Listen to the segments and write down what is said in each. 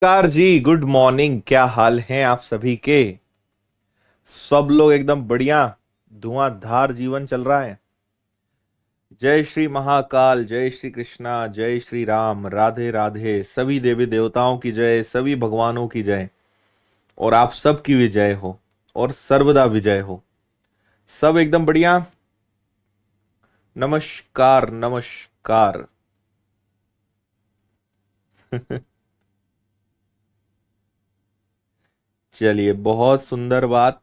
नमस्कार जी, good morning. क्या हाल हैं आप सभी के? सब लोग एकदम बढ़िया, धुआंधार जीवन चल रहा है। जय श्री महाकाल, जय श्री कृष्णा, जय श्री राम, राधे राधे। सभी देवी देवताओं की जय, सभी भगवानों की जय, और आप सब की विजय हो और सर्वदा विजय हो। सब एकदम बढ़िया। नमस्कार नमस्कार। चलिए, बहुत सुंदर बात।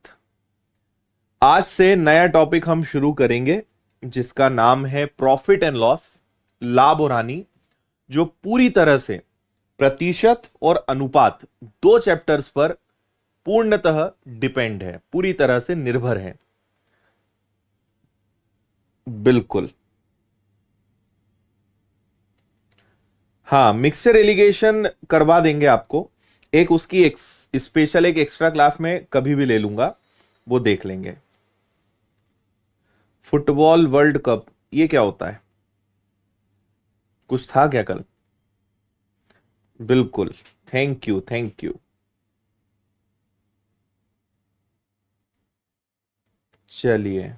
आज से नया टॉपिक हम शुरू करेंगे जिसका नाम है प्रॉफिट एंड लॉस, लाभ और हानि, जो पूरी तरह से प्रतिशत और अनुपात दो चैप्टर्स पर पूर्णतः डिपेंड है, पूरी तरह से निर्भर है। बिल्कुल, हाँ, मिक्सर एलिगेशन करवा देंगे आपको। एक उसकी स्पेशल एक एक्स्ट्रा क्लास में कभी भी ले लूंगा, वो देख लेंगे। फुटबॉल वर्ल्ड कप, ये क्या होता है? कुछ था क्या कल? बिल्कुल, थैंक यू थैंक यू। चलिए,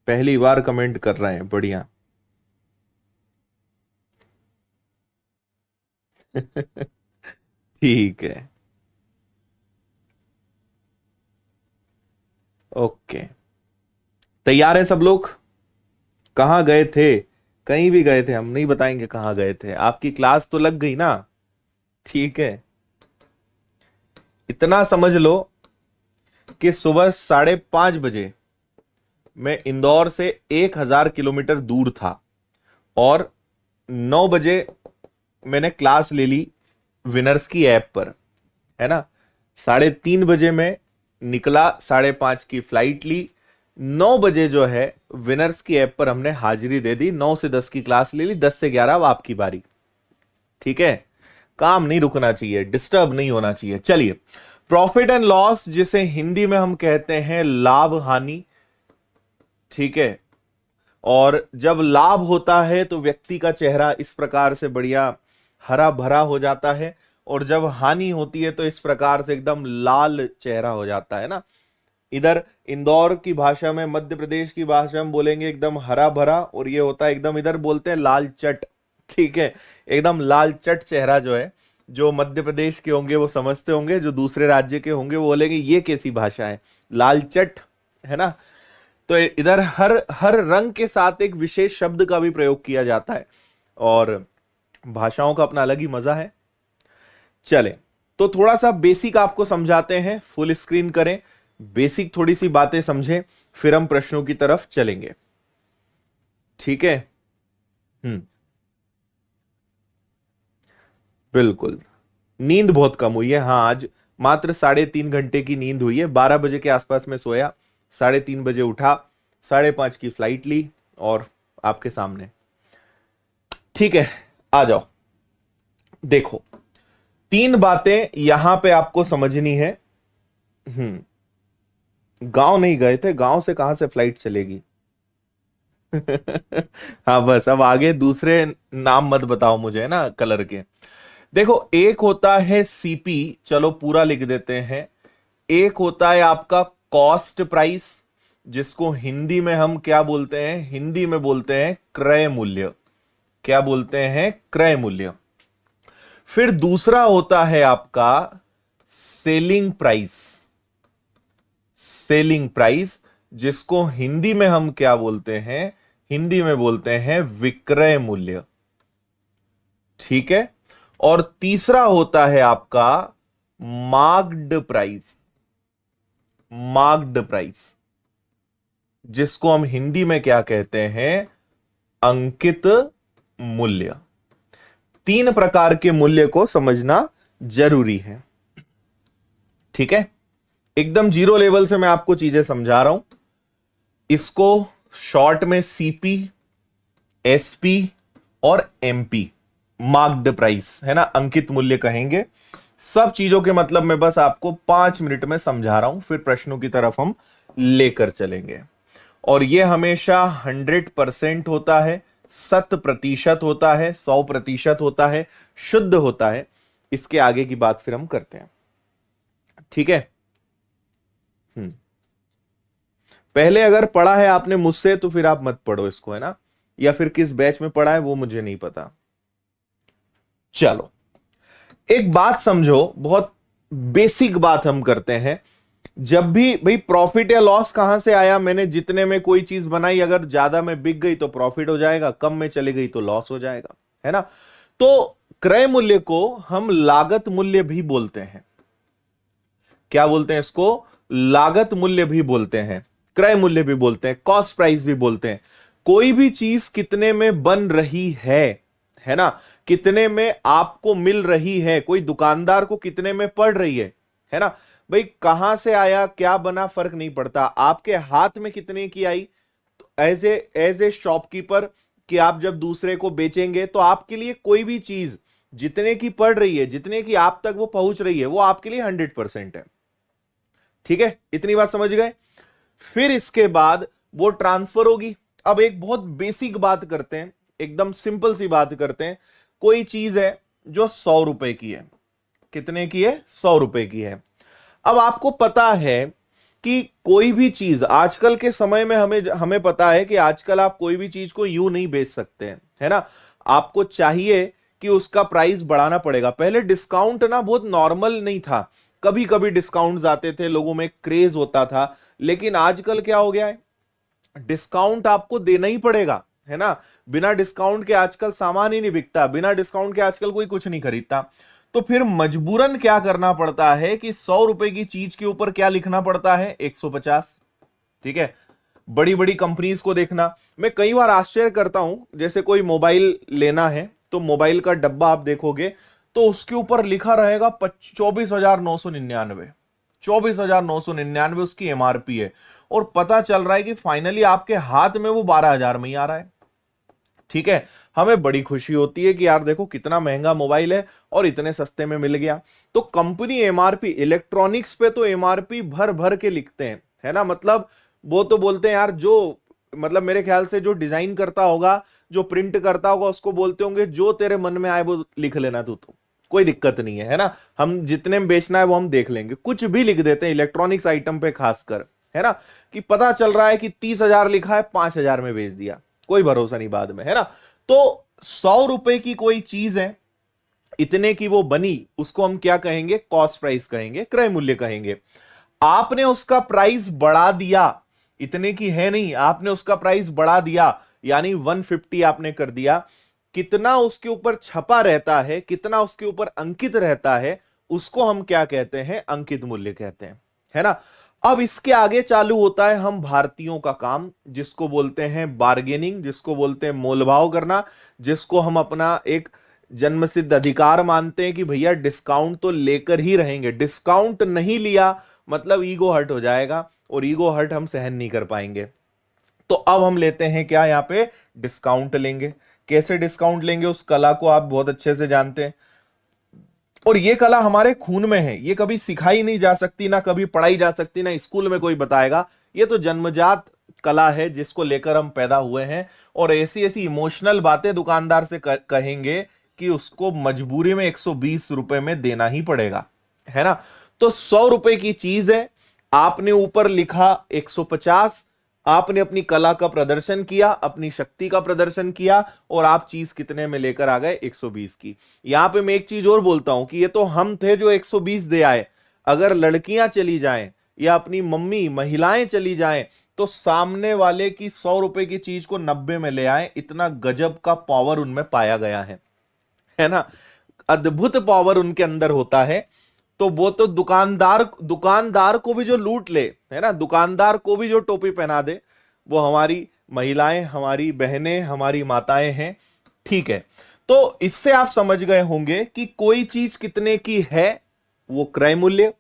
पहली बार कमेंट कर रहे हैं, बढ़िया। ठीक है, ओके। तैयार है सब लोग? कहाँ गए थे? कहीं भी गए थे हम नहीं बताएंगे कहाँ गए थे। आपकी क्लास तो लग गई ना? ठीक है, इतना समझ लो कि सुबह 5:30 बजे मैं इंदौर से 1000 किलोमीटर दूर था और 9 बजे मैंने क्लास ले ली विनर्स की ऐप पर, है ना। 3:30 बजे मैं निकला, 5:30 की फ्लाइट ली, 9 बजे जो है विनर्स की ऐप पर हमने हाजिरी दे दी। 9 से 10 की क्लास ले ली, 10 से 11 अब आपकी बारी। ठीक है, काम नहीं रुकना चाहिए, डिस्टर्ब नहीं होना चाहिए। चलिए, प्रॉफिट एंड लॉस, जिसे हिंदी में हम कहते हैं लाभ हानि। ठीक है, और जब लाभ होता है तो व्यक्ति का चेहरा इस प्रकार से बढ़िया हरा भरा हो जाता है, और जब हानि होती है तो इस प्रकार से एकदम लाल चेहरा हो जाता है ना। इधर इंदौर की भाषा में, मध्य प्रदेश की भाषा में बोलेंगे एकदम हरा भरा, और ये होता है एकदम, इधर बोलते हैं लाल चट। ठीक है, एकदम लाल चट चेहरा जो है, जो मध्य प्रदेश के होंगे वो समझते होंगे, जो दूसरे राज्य के होंगे वो बोलेंगे ये कैसी भाषा है, लाल चट, है ना। तो इधर हर हर रंग के साथ एक विशेष शब्द का भी प्रयोग किया जाता है, और भाषाओं का अपना अलग ही मजा है। चले, तो थोड़ा सा बेसिक आपको समझाते हैं, फुल स्क्रीन करें, बेसिक थोड़ी सी बातें समझें, फिर हम प्रश्नों की तरफ चलेंगे। ठीक है, बिल्कुल। नींद बहुत कम हुई है, हाँ, आज मात्र 3.5 घंटे की नींद हुई है। 12 बजे के आसपास में सोया, 3:30 बजे उठा, 5:30 की फ्लाइट ली, और आपके सामने। ठीक है, आ जाओ। देखो, 3 बातें यहां पे आपको समझनी है। गांव नहीं गए थे, गांव से कहां से फ्लाइट चलेगी? हाँ बस, अब आगे दूसरे नाम मत बताओ मुझे, है ना, कलर के। देखो, एक होता है सीपी, चलो पूरा लिख देते हैं। एक होता है आपका कॉस्ट प्राइस, जिसको हिंदी में हम क्या बोलते हैं? हिंदी में बोलते हैं क्रय मूल्य। क्या बोलते हैं? क्रय मूल्य। फिर दूसरा होता है आपका सेलिंग प्राइस। सेलिंग प्राइस, जिसको हिंदी में हम क्या बोलते हैं? हिंदी में बोलते हैं विक्रय मूल्य। ठीक है। और तीसरा होता है आपका मार्क्ड प्राइस। मार्क्ड प्राइस, जिसको हम हिंदी में क्या कहते हैं? अंकित मूल्य। तीन प्रकार के मूल्य को समझना जरूरी है। ठीक है, एकदम जीरो लेवल से मैं आपको चीजें समझा रहा हूं। इसको शॉर्ट में सीपी, एसपी और एमपी, मार्क्ड प्राइस, है ना, अंकित मूल्य कहेंगे। सब चीजों के मतलब मैं बस आपको 5 मिनट में समझा रहा हूं, फिर प्रश्नों की तरफ हम लेकर चलेंगे। और यह हमेशा 100% होता है, 100% होता है, 100% होता है, शुद्ध होता है। इसके आगे की बात फिर हम करते हैं। ठीक है। पहले अगर पढ़ा है आपने मुझसे तो फिर आप मत पढ़ो इसको, है ना, या फिर किस बैच में पढ़ा है वो मुझे नहीं पता। चलो, एक बात समझो, बहुत बेसिक बात हम करते हैं। जब भी भाई प्रॉफिट या लॉस कहां से आया? मैंने जितने में कोई चीज बनाई, अगर ज्यादा में बिक गई तो प्रॉफिट हो जाएगा, कम में चली गई तो लॉस हो जाएगा, है ना। तो क्रय मूल्य को हम लागत मूल्य भी बोलते हैं। क्या बोलते हैं इसको? लागत मूल्य भी बोलते हैं, क्रय मूल्य भी बोलते हैं, कॉस्ट प्राइस भी बोलते हैं। कोई भी चीज कितने में बन रही है ना, कितने में आपको मिल रही है, कोई दुकानदार को कितने में पड़ रही है ना। भाई कहां से आया, क्या बना, फर्क नहीं पड़ता, आपके हाथ में कितने की आई। तो एज ए शॉपकीपर, कि आप जब दूसरे को बेचेंगे तो आपके लिए कोई भी चीज जितने की पड़ रही है, जितने की आप तक वो पहुंच रही है, वो आपके लिए 100% है। ठीक है, इतनी बात समझ गए। फिर इसके बाद वो ट्रांसफर होगी। अब एक बहुत बेसिक बात करते हैं, एकदम सिंपल सी बात करते हैं। कोई चीज है जो 100 रुपए की है। कितने की है? 100 रुपए की है। अब आपको पता है कि कोई भी चीज आजकल के समय में हमें हमें पता है कि आजकल आप कोई भी चीज को यूं नहीं बेच सकते हैं, है ना। आपको चाहिए कि उसका प्राइस बढ़ाना पड़ेगा। पहले डिस्काउंट ना बहुत नॉर्मल नहीं था, कभी कभी डिस्काउंट्स आते थे, लोगों में क्रेज होता था। लेकिन आजकल क्या हो गया है? डिस्काउंट आपको देना ही पड़ेगा, है ना। बिना डिस्काउंट के आजकल सामान ही नहीं बिकता, बिना डिस्काउंट के आजकल कोई कुछ नहीं खरीदता। तो फिर मजबूरन क्या करना पड़ता है कि 100 रुपए की चीज के ऊपर क्या लिखना पड़ता है? 150। ठीक है। बड़ी बड़ी कंपनीज को देखना, मैं कई बार आश्चर्य करता हूं, जैसे कोई मोबाइल लेना है तो मोबाइल का डब्बा आप देखोगे तो उसके ऊपर लिखा रहेगा 24,999। 24,999 उसकी एमआरपी है, और पता चल रहा है कि फाइनली आपके हाथ में वो 12,000 में ही आ रहा है। ठीक है। हमें बड़ी खुशी होती है कि यार देखो कितना महंगा मोबाइल है और इतने सस्ते में मिल गया। तो कंपनी एमआरपी, इलेक्ट्रॉनिक्स पे तो एमआरपी भर भर के लिखते हैं, है ना। मतलब वो तो बोलते हैं यार, जो मतलब मेरे ख्याल से जो डिजाइन करता होगा, जो प्रिंट करता होगा, उसको बोलते होंगे जो तेरे मन में आए वो लिख लेना, तू तो कोई दिक्कत नहीं है ना, हम जितने में बेचना है वो हम देख लेंगे। कुछ भी लिख देते हैं इलेक्ट्रॉनिक्स आइटम पे खासकर, है ना, कि पता चल रहा है कि 30,000 लिखा है, 5,000 में बेच दिया, कोई भरोसा नहीं बाद में, है ना। तो 100 रुपए की कोई चीज है, इतने की वो बनी, उसको हम क्या कहेंगे? कॉस्ट प्राइस कहेंगे, क्रय मूल्य कहेंगे। आपने उसका प्राइस बढ़ा दिया, इतने की है नहीं, आपने उसका प्राइस बढ़ा दिया, यानी 150 आपने कर दिया। कितना उसके ऊपर छपा रहता है, कितना उसके ऊपर अंकित रहता है, उसको हम क्या कहते हैं? अंकित मूल्य कहते हैं, है ना। अब इसके आगे चालू होता है हम भारतीयों का काम, जिसको बोलते हैं बार्गेनिंग, जिसको बोलते हैं मोलभाव करना, जिसको हम अपना एक जन्मसिद्ध अधिकार मानते हैं कि भैया डिस्काउंट तो लेकर ही रहेंगे। डिस्काउंट नहीं लिया मतलब ईगो हर्ट हो जाएगा, और ईगो हर्ट हम सहन नहीं कर पाएंगे। तो अब हम लेते हैं क्या? यहां पे डिस्काउंट लेंगे। कैसे डिस्काउंट लेंगे? उस कला को आप बहुत अच्छे से जानते हैं, और ये कला हमारे खून में है। ये कभी सिखाई नहीं जा सकती, ना कभी पढ़ाई जा सकती, ना स्कूल में कोई बताएगा। ये तो जन्मजात कला है जिसको लेकर हम पैदा हुए हैं, और ऐसी ऐसी इमोशनल बातें दुकानदार से कहेंगे कि उसको मजबूरी में 120 रुपए में देना ही पड़ेगा, है ना। तो 100 रुपए की चीज है, आपने ऊपर लिखा 150, आपने अपनी कला का प्रदर्शन किया, अपनी शक्ति का प्रदर्शन किया, और आप चीज कितने में लेकर आ गए, 120 की। यहां पे मैं एक चीज और बोलता हूं कि ये तो हम थे जो 120 दे आए, अगर लड़कियां चली जाएं या अपनी मम्मी महिलाएं चली जाएं तो सामने वाले की 100 रुपए की चीज को 90 में ले आए। इतना गजब का पावर उनमें पाया गया है ना, अद्भुत पावर उनके अंदर होता है। तो वो तो दुकानदार को भी जो लूट ले, है ना, दुकानदार को भी जो टोपी पहना दे, वो हमारी महिलाएं, हमारी बहनें, हमारी माताएं हैं। ठीक है, तो इससे आप समझ गए होंगे कि कोई चीज कितने की है वो क्रय मूल्य,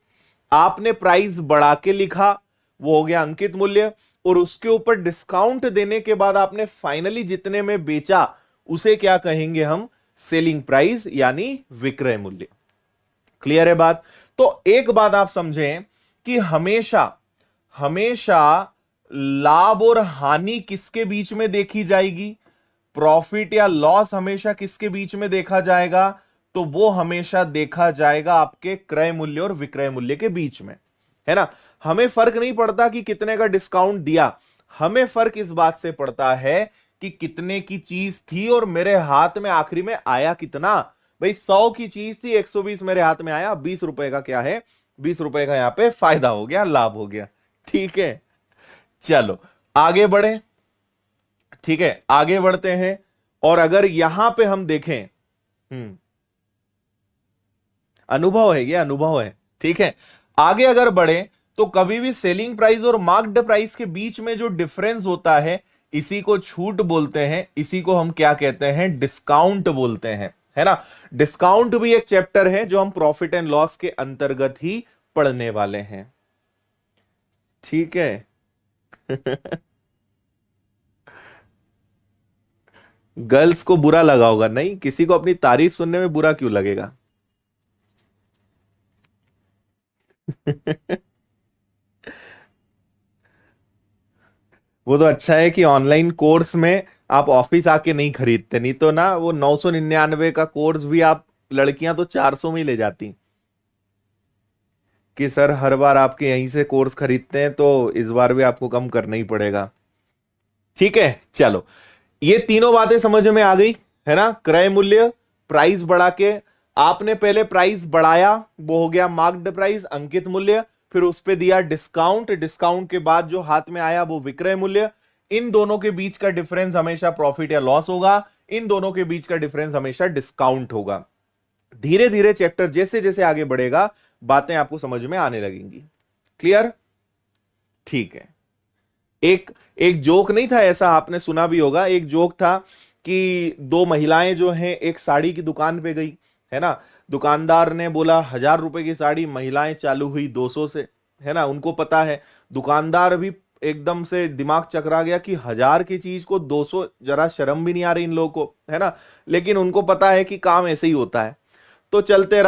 आपने प्राइस बढ़ा के लिखा वो हो गया अंकित मूल्य, और उसके ऊपर डिस्काउंट देने के बाद आपने फाइनली जितने में बेचा उसे क्या कहेंगे हम, सेलिंग प्राइस यानी विक्रय मूल्य। क्लियर है बात। तो एक बात आप समझें कि हमेशा हमेशा लाभ और हानि किसके बीच में देखी जाएगी, प्रॉफिट या लॉस हमेशा किसके बीच में देखा जाएगा, तो वो हमेशा देखा जाएगा आपके क्रय मूल्य और विक्रय मूल्य के बीच में, है ना। हमें फर्क नहीं पड़ता कि कितने का डिस्काउंट दिया, हमें फर्क इस बात से पड़ता है कि कितने की चीज थी और मेरे हाथ में आखिरी में आया कितना। भाई 100 की चीज थी, 120 मेरे हाथ में आया, 20 रुपए का क्या है, 20 रुपए का यहां पे फायदा हो गया, लाभ हो गया। ठीक है, चलो आगे बढ़े। ठीक है, आगे बढ़ते हैं। और अगर यहां पे हम देखें, अनुभव है, ये अनुभव है। ठीक है, आगे अगर बढ़े तो कभी भी सेलिंग प्राइस और मार्क्ड प्राइस के बीच में जो डिफरेंस होता है इसी को छूट बोलते हैं, इसी को हम क्या कहते हैं, डिस्काउंट बोलते हैं, है ना। डिस्काउंट भी एक चैप्टर है जो हम प्रॉफिट एंड लॉस के अंतर्गत ही पढ़ने वाले हैं। ठीक है गर्ल्स को बुरा लगा होगा, नहीं, किसी को अपनी तारीफ सुनने में बुरा क्यों लगेगा वो तो अच्छा है कि ऑनलाइन कोर्स में आप ऑफिस आके नहीं खरीदते, नहीं तो ना वो 999 का कोर्स भी आप, लड़कियां तो 400 में ही ले जाती कि सर हर बार आपके यहीं से कोर्स खरीदते हैं तो इस बार भी आपको कम करना ही पड़ेगा। ठीक है, चलो ये तीनों बातें समझ में आ गई, है ना। क्रय मूल्य, प्राइस बढ़ा के, आपने पहले प्राइस बढ़ाया वो हो गया मार्क्ड प्राइस, अंकित मूल्य, फिर उस पे दिया डिस्काउंट, डिस्काउंट के बाद जो हाथ में आया वो विक्रय मूल्य। इन दोनों के बीच का डिफरेंस हमेशा प्रॉफिट या लॉस होगा, इन दोनों के बीच का डिफरेंस हमेशा डिस्काउंट होगा। धीरे धीरे चैप्टर जैसे जैसे आगे बढ़ेगा बातें आपको समझ में आने लगेंगी। क्लियर? ठीक है। एक एक जोक नहीं था ऐसा, आपने सुना भी होगा, एक जोक था कि दो महिलाएं जो हैं एक साड़ी की दुकान पे गई, है ना। दुकानदार ने बोला 1000 रुपए की साड़ी, महिलाएं चालू हुई 200 से, है ना। उनको पता है, दुकानदार भी एकदम से दिमाग चकरा गया कि 1000 की चीज को 200, जरा शर्म भी नहीं आ रही इन लोगों को, है ना। लेकिन उनको पता है कि काम ऐसे ही होता है, तो चलते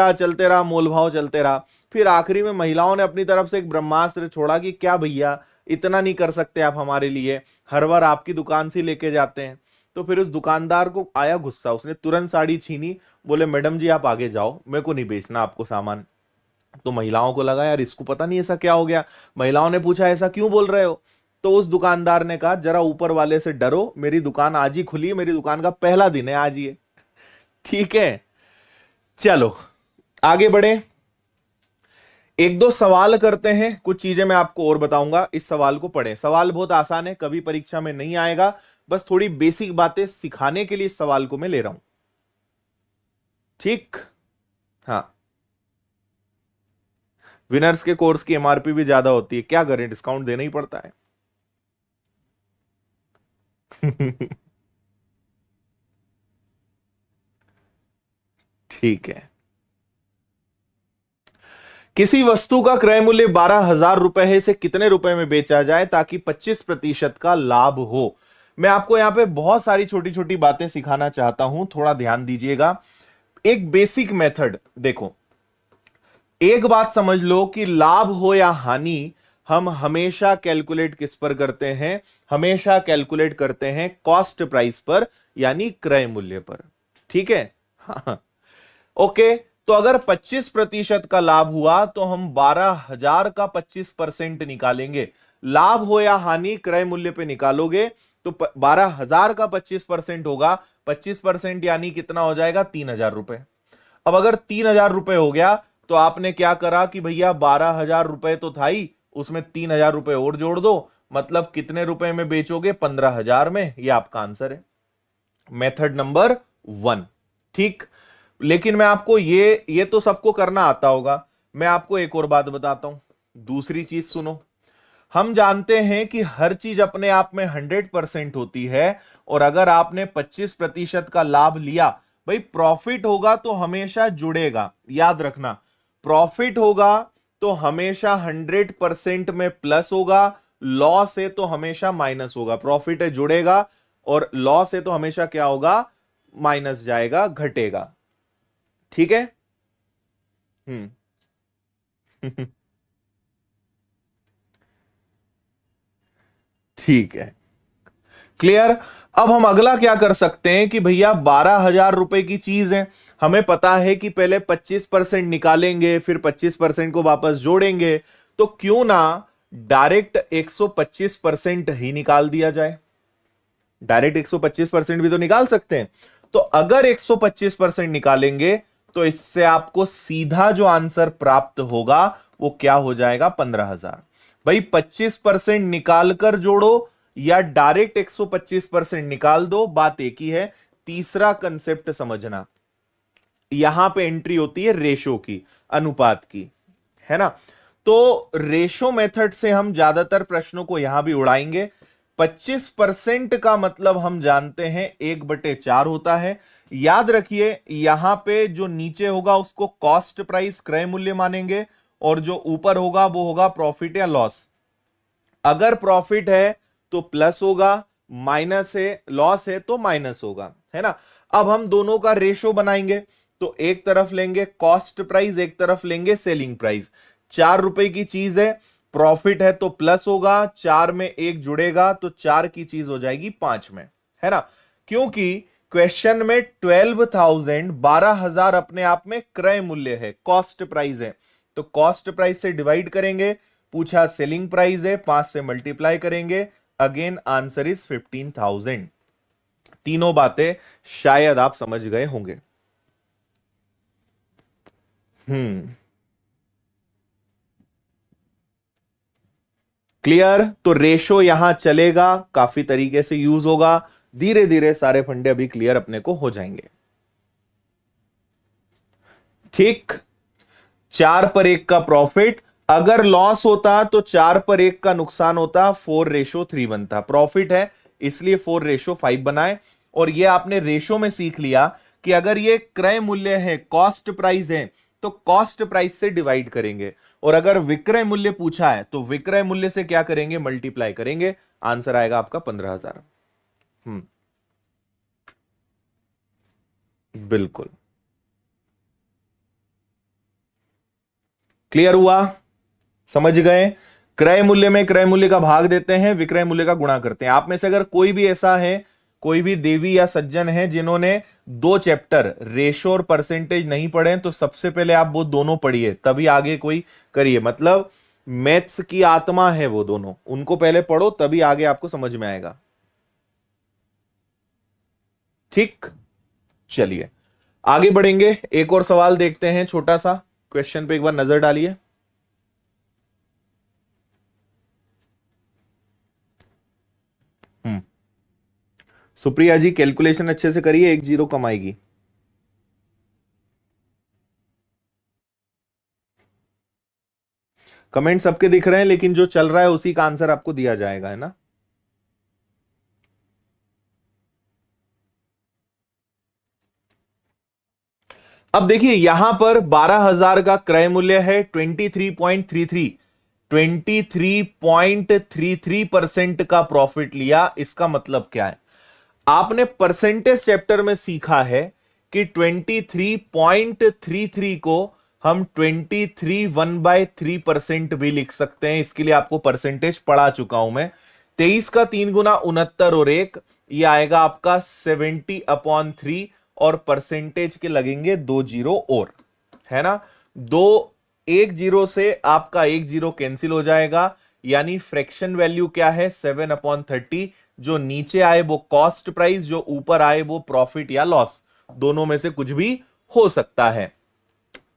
रहा मोल भाव चलते रहा। फिर आखिरी में महिलाओं ने अपनी तरफ से एक ब्रह्मास्त्र छोड़ा कि क्या भैया इतना नहीं कर सकते आप हमारे लिए, हर बार आपकी दुकान से लेके जाते हैं। तो फिर उस दुकानदार को आया गुस्सा, उसने तुरंत साड़ी छीनी, बोले मैडम जी आप आगे जाओ, मेरे को नहीं बेचना आपको सामान। तो महिलाओं को लगा यार इसको पता नहीं ऐसा क्या हो गया। महिलाओं ने पूछा ऐसा क्यों बोल रहे हो, तो उस दुकानदार ने कहा जरा ऊपर वाले से डरो, मेरी दुकान आज ही खुली है, मेरी दुकान का पहला दिन है आज ये। ठीक है, चलो आगे बढ़े, एक दो सवाल करते हैं, कुछ चीजें मैं आपको और बताऊंगा, इस सवाल को पढ़ें। सवाल बहुत आसान है, कभी परीक्षा में नहीं आएगा, बस थोड़ी बेसिक बातें सिखाने के लिए इस सवाल को मैं ले रहा हूं। ठीक, हाँ। विनर्स के कोर्स की एमआरपी भी ज्यादा होती है, क्या करें, डिस्काउंट देना ही पड़ता है ठीक है। किसी वस्तु का क्रय मूल्य 12,000 रुपए है, इसे कितने रुपए में बेचा जाए ताकि 25% का लाभ हो। मैं आपको यहां पे बहुत सारी छोटी छोटी बातें सिखाना चाहता हूं, थोड़ा ध्यान दीजिएगा। एक बेसिक मेथड देखो, एक बात समझ लो कि लाभ हो या हानि, हम हमेशा कैलकुलेट किस पर करते हैं, हमेशा कैलकुलेट करते हैं कॉस्ट प्राइस पर, यानी क्रय मूल्य पर। ठीक है, हाँ ओके। तो अगर 25% का लाभ हुआ तो हम 12,000 का 25% निकालेंगे। लाभ हो या हानि क्रय मूल्य पे निकालोगे तो 12,000 का 25% होगा। 25% यानी कितना हो जाएगा, 3,000 रुपए। अब अगर 3,000 रुपए हो गया तो आपने क्या करा कि भैया 12,000 रुपए तो था ही, उसमें 3,000 रुपए और जोड़ दो, मतलब कितने रुपए में बेचोगे, 15,000 में। यह आपका आंसर है, मेथड नंबर 1। ठीक, लेकिन मैं आपको ये तो सबको करना आता होगा, मैं आपको एक और बात बताता हूं, दूसरी चीज सुनो। हम जानते हैं कि हर चीज अपने आप में 100% होती है, और अगर आपने 25% का लाभ लिया, भाई प्रॉफिट होगा तो हमेशा जुड़ेगा, याद रखना। प्रॉफिट होगा तो हमेशा 100% में प्लस होगा, लॉस है तो हमेशा माइनस होगा। प्रॉफिट है जुड़ेगा, और लॉस है तो हमेशा क्या होगा, माइनस जाएगा, घटेगा। ठीक है। हम्म ठीक है, क्लियर। अब हम अगला क्या कर सकते हैं कि भैया 12,000 रुपए की चीज है, हमें पता है कि पहले 25% निकालेंगे, फिर 25% को वापस जोड़ेंगे, तो क्यों ना डायरेक्ट 125% ही निकाल दिया जाए। डायरेक्ट 125% भी तो निकाल सकते हैं। तो अगर 125% निकालेंगे तो इससे आपको सीधा जो आंसर प्राप्त होगा वो क्या हो जाएगा, 15,000। भाई 25% निकालकर जोड़ो या डायरेक्ट 125% निकाल दो, बात एक ही है। तीसरा कंसेप्ट समझना, यहां पे एंट्री होती है रेशो की, अनुपात की, है ना। तो रेशो मेथड से हम ज्यादातर प्रश्नों को यहां भी उड़ाएंगे। 25% का मतलब हम जानते हैं 1/4 होता है। याद रखिए, यहां पे जो नीचे होगा उसको कॉस्ट प्राइस, क्रय मूल्य मानेंगे, और जो ऊपर होगा वो होगा प्रॉफिट या लॉस। अगर प्रॉफिट है तो प्लस होगा, माइनस है, लॉस है तो माइनस होगा, है ना। अब हम दोनों का रेशो बनाएंगे, तो एक तरफ लेंगे कॉस्ट प्राइस, एक तरफ लेंगे सेलिंग प्राइस। 4 रुपए की चीज है, प्रॉफिट है तो प्लस होगा, 4 में 1 जुड़ेगा तो 4 की चीज हो जाएगी 5 में, है ना। क्योंकि क्वेश्चन में 12,000 अपने आप में क्रय मूल्य है, कॉस्ट प्राइस है, तो कॉस्ट प्राइस से डिवाइड करेंगे। पूछा सेलिंग प्राइस है, 5 से मल्टीप्लाई करेंगे, अगेन आंसर इज 15,000। तीनों बातें शायद आप समझ गए होंगे। क्लियर। तो रेशो यहां चलेगा, काफी तरीके से यूज होगा, धीरे धीरे सारे फंडे अभी क्लियर अपने को हो जाएंगे। ठीक, 4/1 का प्रॉफिट, अगर लॉस होता तो 4/1 का नुकसान होता, 4:3 बनता। प्रॉफिट है इसलिए 4:5 बनाए। और ये आपने रेशो में सीख लिया कि अगर ये क्रय मूल्य है, कॉस्ट प्राइस है, तो कॉस्ट प्राइस से डिवाइड करेंगे, और अगर विक्रय मूल्य पूछा है तो विक्रय मूल्य से क्या करेंगे, मल्टीप्लाई करेंगे। आंसर आएगा आपका 15,000। बिल्कुल क्लियर हुआ, समझ गए। क्रय मूल्य में क्रय मूल्य का भाग देते हैं, विक्रय मूल्य का गुणा करते हैं। आप में से अगर कोई भी ऐसा है, कोई भी देवी या सज्जन है जिन्होंने 2 चैप्टर रेशो और परसेंटेज नहीं पढ़े, तो सबसे पहले आप वो दोनों पढ़िए, तभी आगे कोई करिए। मतलब मैथ्स की आत्मा है वो दोनों, उनको पहले पढ़ो तभी आगे आपको समझ में आएगा। ठीक, चलिए आगे बढ़ेंगे। एक और सवाल देखते हैं, छोटा सा क्वेश्चन पे एक बार नजर डालिए। सुप्रिया जी कैलकुलेशन अच्छे से करिए, 1 0 कम आएगी। कमेंट सबके दिख रहे हैं, लेकिन जो चल रहा है उसी का आंसर आपको दिया जाएगा, है ना। अब देखिए यहां पर 12,000 का क्रय मूल्य है, 23.33% का प्रॉफिट लिया। इसका मतलब क्या है, आपने परसेंटेज चैप्टर में सीखा है कि 23.33 को हम 23 1/3% भी लिख सकते हैं। इसके लिए आपको परसेंटेज पढ़ा चुका हूं मैं। 23 का 3 गुना 69 और 1, ये आएगा आपका 70/3 और परसेंटेज के लगेंगे 2 जीरो और, है ना। 1 जीरो से आपका 1 जीरो कैंसिल हो जाएगा, यानी फ्रैक्शन वैल्यू क्या है 7/30। जो नीचे आए वो कॉस्ट प्राइस, जो ऊपर आए वो प्रॉफिट या लॉस, दोनों में से कुछ भी हो सकता है।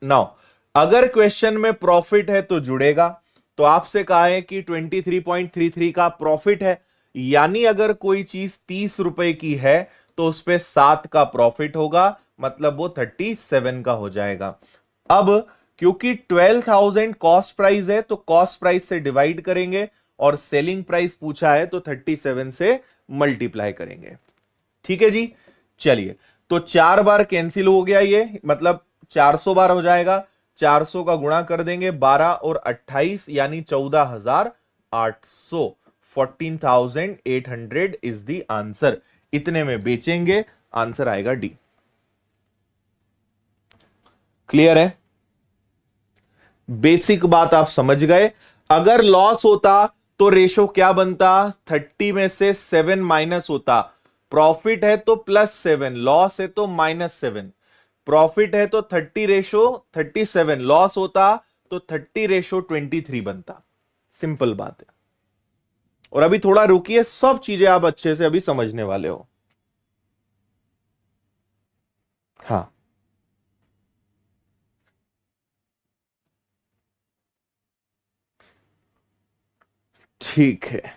नाउ अगर क्वेश्चन में प्रॉफिट है तो जुड़ेगा, तो आपसे कहा है कि 23.33 का प्रॉफिट है, यानी अगर कोई चीज 30 रुपए की है तो उस पे 7 का प्रॉफिट होगा, मतलब वो 37 का हो जाएगा। अब क्योंकि 12,000 कॉस्ट प्राइस है तो कॉस्ट प्राइस से डिवाइड करेंगे, और सेलिंग प्राइस पूछा है तो 37 से मल्टीप्लाई करेंगे। ठीक है जी। चलिए, तो 4 बार कैंसिल हो गया, ये मतलब 400 बार हो जाएगा। 400 का गुणा कर देंगे 12 और 28, यानी 14,800। 14,800 इज द आंसर। इतने में बेचेंगे, आंसर आएगा डी। क्लियर है? बेसिक बात आप समझ गए। अगर लॉस होता तो रेशो क्या बनता, 30 में से 7 माइनस होता। प्रॉफिट है तो +7, लॉस है तो -7। प्रॉफिट है तो 30/37, लॉस होता तो 30/23 बनता। सिंपल बात है। और अभी थोड़ा रुकिए, सब चीजें आप अच्छे से अभी समझने वाले हो। हाँ, ठीक है।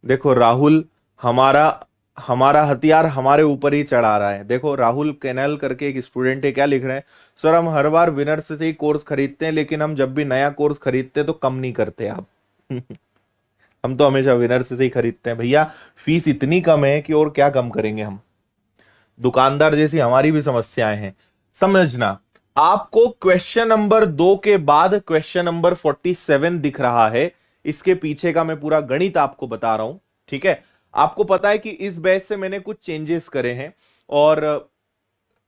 देखो राहुल, हमारा हमारा हथियार हमारे ऊपर ही चढ़ा रहा है। देखो राहुल कैनल करके एक स्टूडेंट है, क्या लिख रहे हैं, सर हम हर बार विनर्स से ही कोर्स खरीदते हैं, लेकिन हम जब भी नया कोर्स खरीदते हैं तो कम नहीं करते आप। हम तो हमेशा विनर्स से ही खरीदते हैं भैया। फीस इतनी कम है कि और क्या कम करेंगे हम। दुकानदार जैसी हमारी भी समस्याएं हैं। समझना, आपको क्वेश्चन नंबर 2 के बाद क्वेश्चन नंबर 47 दिख रहा है। इसके पीछे का मैं पूरा गणित आपको बता रहा हूं। ठीक है, आपको पता है कि इस बैच से मैंने कुछ चेंजेस करे हैं, और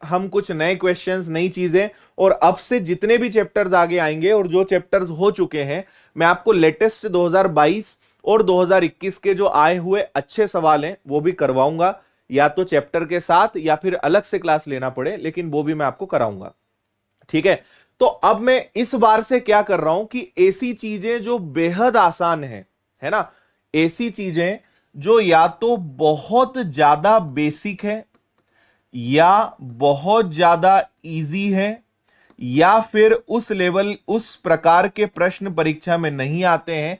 हम कुछ नए क्वेश्चंस, नई चीजें, और अब से जितने भी चैप्टर्स आगे आएंगे और जो चैप्टर्स हो चुके हैं, मैं आपको लेटेस्ट 2022 और 2021 के जो आए हुए अच्छे सवाल हैं वो भी करवाऊंगा, या तो चैप्टर के साथ या फिर अलग से क्लास लेना पड़े, लेकिन वो भी मैं आपको कराऊंगा। ठीक है, तो अब मैं इस बार से क्या कर रहा हूं कि ऐसी चीजें जो बेहद आसान है ना, ऐसी चीजें जो या तो बहुत ज्यादा बेसिक है, या बहुत ज्यादा इजी है, या फिर उस लेवल, उस प्रकार के प्रश्न परीक्षा में नहीं आते हैं,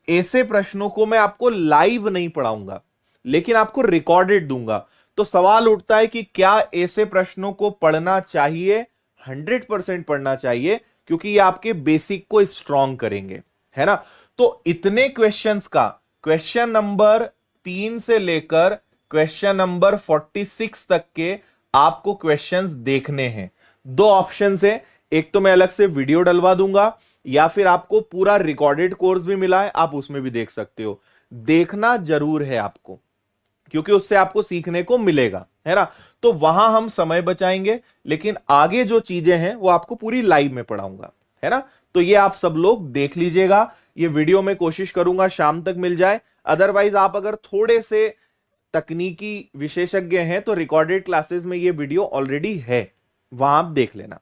ऐसे प्रश्नों को मैं आपको लाइव नहीं पढ़ाऊंगा, लेकिन आपको रिकॉर्डेड दूंगा। तो सवाल उठता है कि क्या ऐसे प्रश्नों को पढ़ना चाहिए? 100% पढ़ना चाहिए, क्योंकि ये आपके बेसिक को स्ट्रॉन्ग करेंगे, है ना। तो इतने क्वेश्चंस का, क्वेश्चन नंबर 3 से लेकर क्वेश्चन नंबर 46 तक के आपको क्वेश्चंस देखने हैं। 2 ऑप्शंस है, एक तो मैं अलग से वीडियो डलवा दूंगा, या फिर आपको पूरा रिकॉर्डेड कोर्स भी मिला है, आप उसमें भी देख सकते हो। देखना जरूर है आपको, क्योंकि उससे आपको सीखने को मिलेगा, है ना। तो वहां हम समय बचाएंगे, लेकिन आगे जो चीजें हैं वो आपको पूरी लाइव में पढ़ाऊंगा, है ना। तो ये आप सब लोग देख लीजिएगा। ये वीडियो में कोशिश करूंगा शाम तक मिल जाए। अदरवाइज आप अगर थोड़े से तकनीकी विशेषज्ञ हैं तो रिकॉर्डेड क्लासेस में ये वीडियो ऑलरेडी है, वहां आप देख लेना।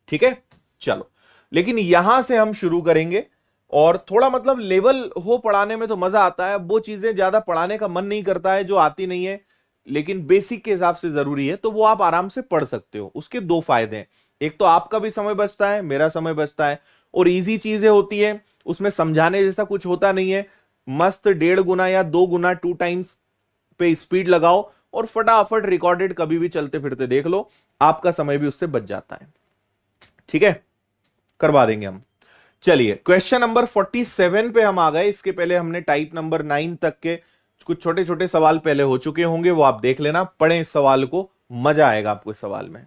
ठीक है, चलो। लेकिन यहां से हम शुरू करेंगे, और थोड़ा मतलब लेवल हो पढ़ाने में तो मजा आता है। वो चीजें ज्यादा पढ़ाने का मन नहीं करता है जो आती नहीं है, लेकिन बेसिक के हिसाब से जरूरी है, तो वो आप आराम से पढ़ सकते हो। उसके 2 फायदे हैं, एक तो आपका भी समय बचता है, मेरा समय बचता है, और इजी चीजें होती है, उसमें समझाने जैसा कुछ होता नहीं है। मस्त 1.5 गुना या 2 गुना 2 टाइम्स पे स्पीड लगाओ, और फटाफट रिकॉर्डेड कभी भी चलते फिरते देख लो, आपका समय भी उससे बच जाता है। ठीक है, करवा देंगे हम। चलिए, क्वेश्चन नंबर 47 पे हम आ गए। इसके पहले हमने टाइप नंबर 9 तक के कुछ छोटे छोटे सवाल पहले हो चुके होंगे, वो आप देख लेना, पढ़ें इस सवाल को, मजा आएगा आपको इस सवाल में।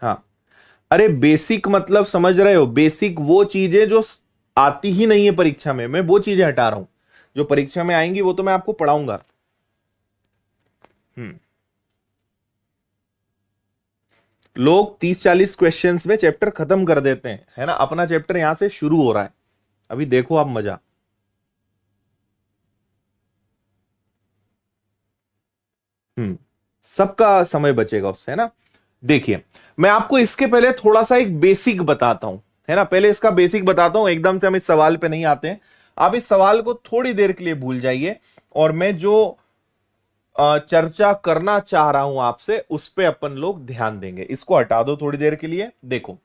हाँ, अरे बेसिक मतलब समझ रहे हो, बेसिक वो चीजें जो आती ही नहीं है परीक्षा में, मैं वो चीजें हटा रहा हूं, जो परीक्षा में आएंगी वो तो मैं आपको पढ़ाऊंगा। लोग 30-40 क्वेश्चंस में चैप्टर खत्म कर देते हैं, है ना। अपना चैप्टर यहां से शुरू हो रहा है, अभी देखो आप मजा। सबका समय बचेगा उससे, है ना। देखिए, मैं आपको इसके पहले थोड़ा सा एक बेसिक बताता हूं, है ना। पहले इसका बेसिक बताता हूं, एकदम से हम इस सवाल पे नहीं आते हैं। आप इस सवाल को थोड़ी देर के लिए भूल जाइए, और मैं जो चर्चा करना चाह रहा हूं आपसे उस पे अपन लोग ध्यान देंगे। इसको हटा दो थोड़ी देर के लिए। देखो,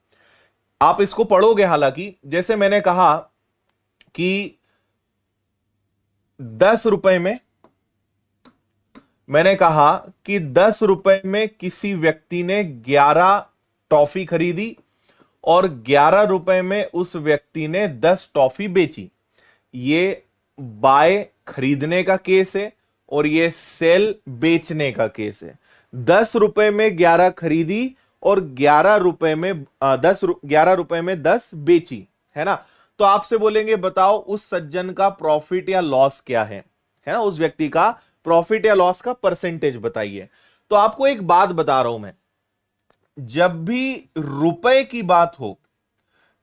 आप इसको पढ़ोगे, हालांकि जैसे मैंने कहा कि 10 रुपए में, मैंने कहा कि 10 रुपए में किसी व्यक्ति ने 11 टॉफी खरीदी और 11 रुपए में उस व्यक्ति ने 10 टॉफी बेची। ये बाय खरीदने का केस है और ये सेल बेचने का केस है। 10 रुपए में 11 खरीदी और 11 रुपए में 11 रुपए में 10 बेची, है ना। तो आपसे बोलेंगे बताओ उस सज्जन का प्रॉफिट या लॉस क्या है ना। उस व्यक्ति का प्रॉफिट या लॉस का परसेंटेज बताइए। तो आपको एक बात बता रहा हूं मैं, जब भी रुपए की बात हो,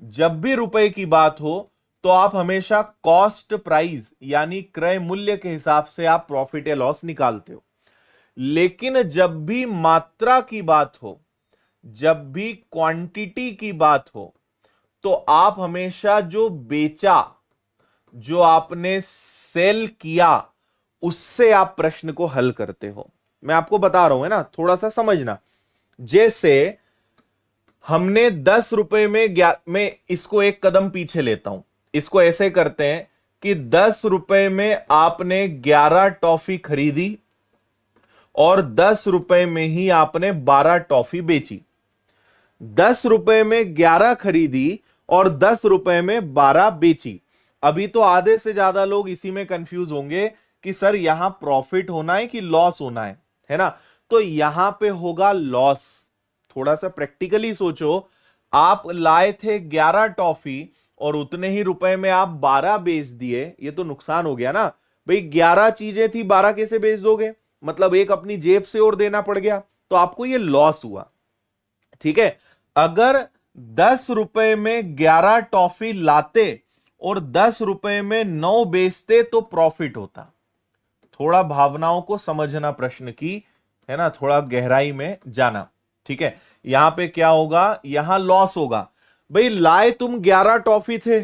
जब भी रुपए की बात हो, तो आप हमेशा कॉस्ट प्राइस यानी क्रय मूल्य के हिसाब से आप प्रॉफिट या लॉस निकालते हो। लेकिन जब भी मात्रा की बात हो, जब भी क्वांटिटी की बात हो, तो आप हमेशा जो बेचा, जो आपने सेल किया, उससे आप प्रश्न को हल करते हो। मैं आपको बता रहा हूं, है ना, थोड़ा सा समझना। जैसे हमने 10 रुपए में इसको एक कदम पीछे लेता हूं, इसको ऐसे करते हैं कि 10 रुपए में आपने 11 टॉफी खरीदी और 10 रुपए में ही आपने 12 टॉफी बेची। 10 रुपए में 11 खरीदी और 10 रुपए में 12 बेची। अभी तो आधे से ज्यादा लोग इसी में कंफ्यूज होंगे कि सर यहां प्रॉफिट होना है कि लॉस होना है ना। तो यहां पे होगा लॉस। थोड़ा सा प्रैक्टिकली सोचो, आप लाए थे 11 टॉफी और उतने ही रुपए में आप 12 बेच दिए, ये तो नुकसान हो गया ना भाई। 11 चीजें थी, 12 कैसे बेच दोगे, मतलब एक अपनी जेब से और देना पड़ गया, तो आपको ये लॉस हुआ। ठीक है, अगर 10 रुपए में 11 टॉफी लाते और 10 रुपए में 9 बेचते तो प्रॉफिट होता। थोड़ा भावनाओं को समझना प्रश्न की, है ना, थोड़ा गहराई में जाना। ठीक है, यहां पे क्या होगा, यहां लॉस होगा। भाई लाए तुम 11 टॉफी थे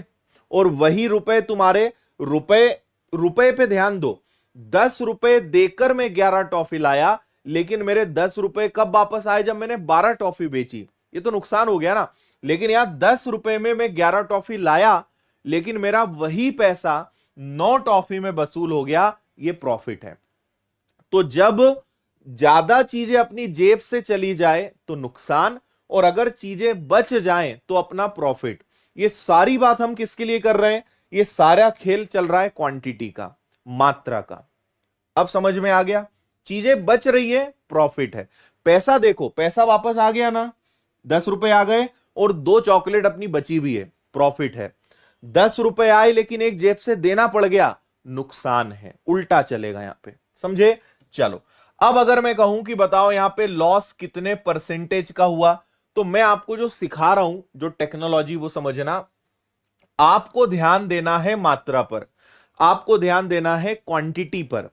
और वही रुपए तुम्हारे रुपए पे ध्यान दो, 10 रुपए देकर मैं 11 टॉफी लाया, लेकिन मेरे 10 रुपए कब वापस आए, जब मैंने 12 टॉफी बेची। ये तो नुकसान हो गया ना। लेकिन यहां 10 रुपए में मैं 11 टॉफी लाया, लेकिन मेरा वही पैसा 9 टॉफी में वसूल हो गया, ये प्रॉफिट है। तो जब ज्यादा चीजें अपनी जेब से चली जाए तो नुकसान, और अगर चीजें बच जाएं तो अपना प्रॉफिट। ये सारी बात हम किसके लिए कर रहे हैं, ये सारा खेल चल रहा है क्वांटिटी का, मात्रा का। अब समझ में आ गया, चीजें बच रही है, प्रॉफिट है। पैसा देखो, पैसा वापस आ गया ना, 10 रुपए आ गए और 2 चॉकलेट अपनी बची भी है, प्रॉफिट है। 10 रुपए आए लेकिन एक जेब से देना पड़ गया, नुकसान है, उल्टा चलेगा यहां पे, समझे। चलो, अब अगर मैं कहूं कि बताओ यहां पे लॉस कितने परसेंटेज का हुआ, तो मैं आपको जो सिखा रहा हूं, जो टेक्नोलॉजी, वो समझना। आपको ध्यान देना है मात्रा पर, आपको ध्यान देना है क्वांटिटी पर।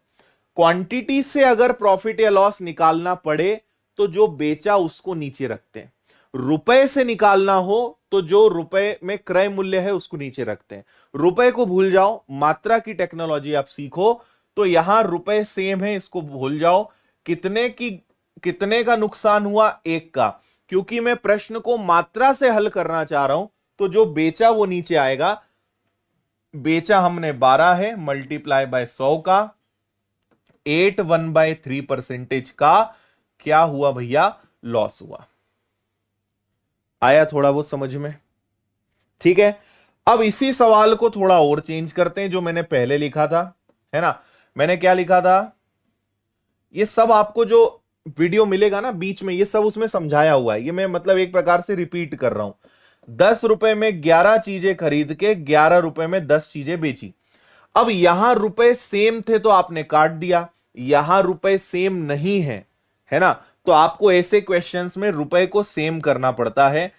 क्वांटिटी से अगर प्रॉफिट या लॉस निकालना पड़े तो जो बेचा उसको नीचे रखते हैं, रुपए से निकालना हो तो जो रुपए में क्रय मूल्य है उसको नीचे रखते हैं। रुपए को भूल जाओ, मात्रा की टेक्नोलॉजी आप सीखो। तो यहां रुपए सेम है, इसको भूल जाओ। कितने का नुकसान हुआ, 1 का, क्योंकि मैं प्रश्न को मात्रा से हल करना चाह रहा हूं। तो जो बेचा वो नीचे आएगा। बेचा हमने 12 है, मल्टीप्लाई बाय 100 का, 8 1/3% का क्या हुआ भैया, लॉस हुआ। आया थोड़ा बहुत समझ में। ठीक है, अब इसी सवाल को थोड़ा और चेंज करते हैं, जो मैंने पहले लिखा था, है ना। मैंने क्या लिखा था, ये सब आपको जो वीडियो मिलेगा ना बीच में, ये सब उसमें समझाया हुआ है। ये मैं मतलब एक प्रकार से रिपीट कर रहा हूं। 10 रुपए में 11 चीजें खरीद के 11 रुपए में 10 चीजें बेची। अब यहां रुपए सेम थे तो आपने काट दिया, यहां रुपए सेम नहीं है, है ना, तो आपको ऐसे क्वेश्चंस में रुपए को सेम करना पड़ता है।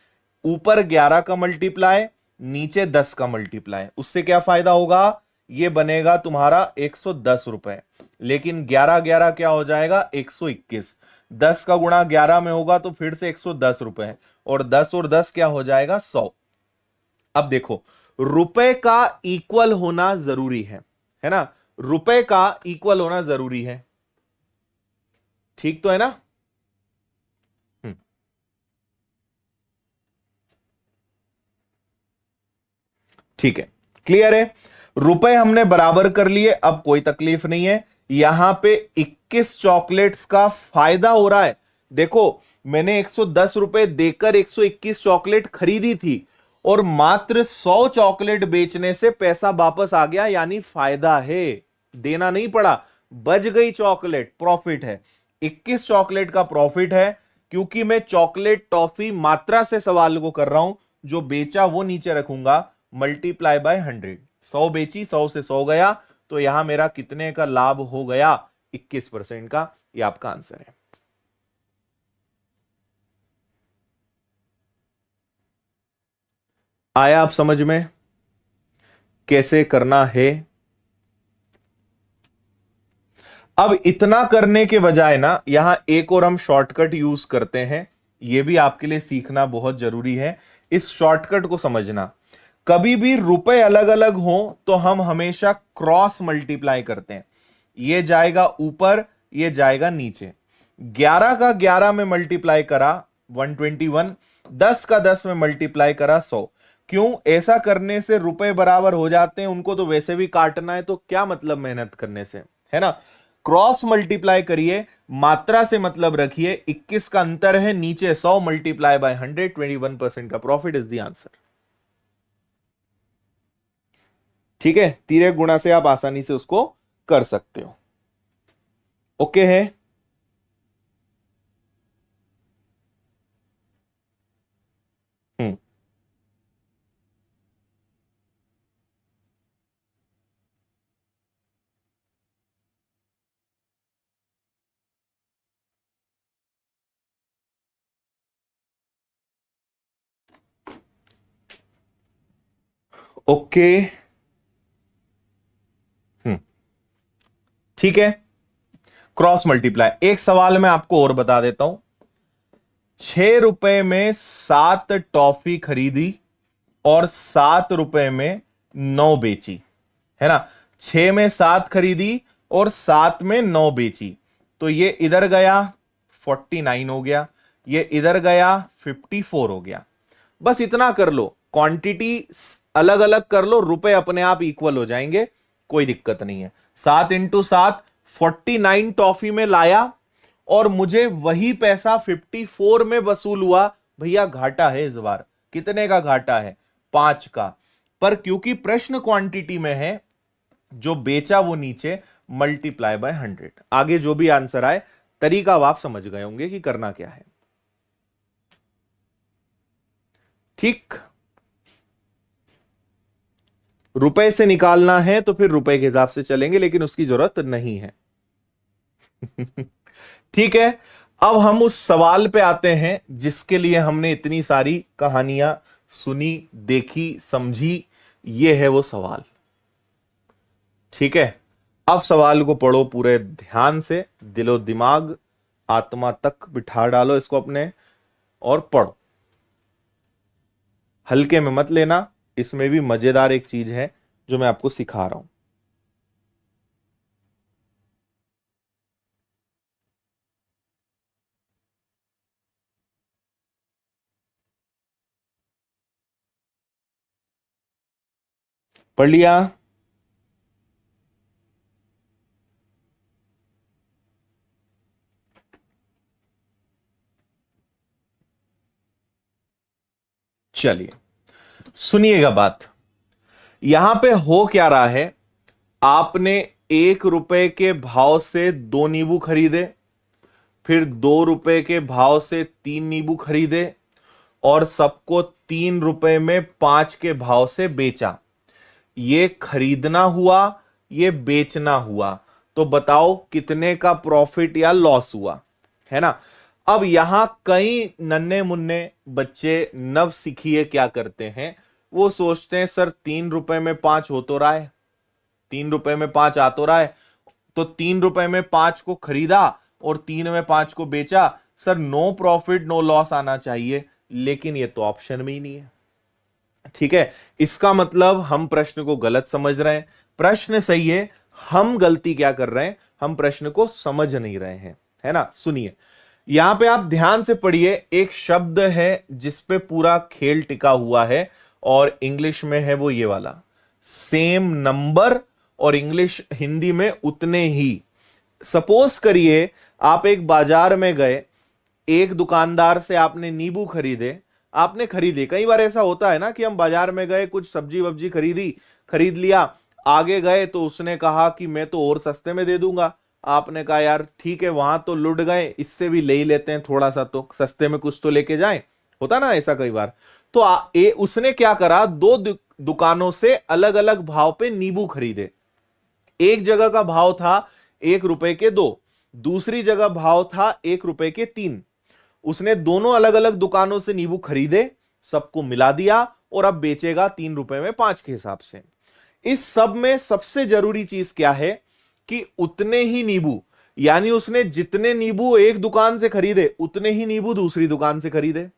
ऊपर 11 का मल्टीप्लाई, नीचे 10 का मल्टीप्लाई, उससे क्या फायदा होगा, ये बनेगा तुम्हारा 110 रुपए, लेकिन 11 11 क्या हो जाएगा 121, 10 का गुणा 11 में होगा तो फिर से 110 रुपए, और 10 क्या हो जाएगा 100। अब देखो रुपए का इक्वल होना जरूरी है ना, रुपए का इक्वल होना जरूरी है, ठीक तो है ना। ठीक है, क्लियर है, रुपए हमने बराबर कर लिए, अब कोई तकलीफ नहीं है। यहां पे 21 चॉकलेट्स का फायदा हो रहा है। देखो मैंने 110 रुपए देकर 121 चॉकलेट खरीदी थी और मात्र 100 चॉकलेट बेचने से पैसा वापस आ गया, यानी फायदा है, देना नहीं पड़ा, बच गई चॉकलेट, प्रॉफिट है। 21 चॉकलेट का प्रॉफिट है, क्योंकि मैं चॉकलेट टॉफी मात्रा से सवाल को कर रहा हूं, जो बेचा वो नीचे रखूंगा, मल्टीप्लाई बाय 100, 100 बेची, 100 से 100 गया, तो यहां मेरा कितने का लाभ हो गया, 21% का, ये आपका आंसर है। आया आप समझ में कैसे करना है। अब इतना करने के बजाय ना यहां एक और हम शॉर्टकट यूज करते हैं, यह भी आपके लिए सीखना बहुत जरूरी है। इस शॉर्टकट को समझना, कभी भी रुपए अलग अलग हो तो हम हमेशा क्रॉस मल्टीप्लाई करते हैं, ये जाएगा ऊपर, ये जाएगा नीचे। 11 का 11 में मल्टीप्लाई करा 121, 10 का 10 में मल्टीप्लाई करा 100। क्यों, ऐसा करने से रुपए बराबर हो जाते हैं, उनको तो वैसे भी काटना है, तो क्या मतलब मेहनत करने से, है ना। क्रॉस मल्टीप्लाई करिए, मात्रा से मतलब रखिए, 21 का अंतर है, नीचे 100 मल्टीप्लाई बाय 100, 21% का प्रॉफिट इज द आंसर। ठीक है, तिर्यक गुणा से आप आसानी से उसको कर सकते हो। ओके है, हम्म, ओके, हम्म, ठीक है। क्रॉस मल्टीप्लाई, एक सवाल मैं आपको और बता देता हूं। 6 रुपए में 7 टॉफी खरीदी और 7 रुपए में 9 बेची, है ना। 6 में 7 खरीदी और 7 में 9 बेची, तो ये इधर गया 49 हो गया, ये इधर गया 54 हो गया। बस इतना कर लो, क्वांटिटी अलग अलग कर लो, रुपए अपने आप इक्वल हो जाएंगे, कोई दिक्कत नहीं है। 7 इंटू 7 49 टॉफी में लाया और मुझे वही पैसा 54 में वसूल हुआ। भैया घाटा है इस बार, कितने का घाटा है, 5 का, पर क्योंकि प्रश्न क्वांटिटी में है, जो बेचा वो नीचे, मल्टीप्लाई बाय 100। आगे जो भी आंसर आए, तरीका अब आप समझ गए होंगे कि करना क्या है। ठीक, रुपए से निकालना है तो फिर रुपए के हिसाब से चलेंगे, लेकिन उसकी जरूरत नहीं है। ठीक है, अब हम उस सवाल पे आते हैं जिसके लिए हमने इतनी सारी कहानियां सुनी, देखी, समझी। ये है वो सवाल। ठीक है, अब सवाल को पढ़ो पूरे ध्यान से, दिलो दिमाग आत्मा तक बिठा डालो इसको अपने, और पढ़ो, हल्के में मत लेना। इसमें भी मजेदार एक चीज है जो मैं आपको सिखा रहा हूं। पढ़ लिया, चलिए सुनिएगा बात। यहां पे हो क्या रहा है, आपने 1 रुपए के भाव से 2 नींबू खरीदे, फिर 2 रुपए के भाव से 3 नींबू खरीदे, और सबको 3 रुपए में 5 के भाव से बेचा। ये खरीदना हुआ ये बेचना हुआ, तो बताओ कितने का प्रॉफिट या लॉस हुआ, है ना। अब यहां कई नन्हे मुन्ने बच्चे नव सीखिए क्या करते हैं, वो सोचते हैं सर 3 रुपए में 5 हो तो रहा है, 3 रुपए में 5 आ तो रहा है, तो 3 रुपए में 5 को खरीदा और 3 में 5 को बेचा, sir no profit no loss आना चाहिए, लेकिन ये तो ऑप्शन में ही नहीं है। ठीक है, इसका मतलब हम प्रश्न को गलत समझ रहे हैं। प्रश्न सही है, हम गलती क्या कर रहे हैं, हम प्रश्न को समझ नहीं रहे हैं, है ना। सुनिए, यहां पे आप ध्यान से पढ़िए, एक शब्द है जिसपे पूरा खेल टिका हुआ है और इंग्लिश में है वो ये वाला सेम नंबर, और इंग्लिश हिंदी में उतने ही। सपोज करिए आप एक बाजार में गए, एक दुकानदार से आपने नींबू खरीदे, आपने खरीदे, कई बार ऐसा होता है ना कि हम बाजार में गए, कुछ सब्जी वब्जी खरीद लिया, आगे गए तो उसने कहा कि मैं तो और सस्ते में दे दूंगा, आपने कहा यार ठीक है, वहां तो लुट गए, इससे भी ले ही लेते हैं थोड़ा सा, तो सस्ते में कुछ तो लेके जाएं, होता ना ऐसा कई बार। तो उसने क्या करा, दो दुकानों से अलग अलग भाव पे नींबू खरीदे। एक जगह का भाव था 1 रुपए के 2, दूसरी जगह भाव था 1 रुपए के 3। उसने दोनों अलग अलग दुकानों से नींबू खरीदे, सबको मिला दिया और अब बेचेगा 3 रुपए में 5 के हिसाब से। इस सब में सबसे जरूरी चीज क्या है कि उतने ही नींबू, यानी उसने जितने नींबू एक दुकान से खरीदे उतने ही नींबू दूसरी दुकान से खरीदे,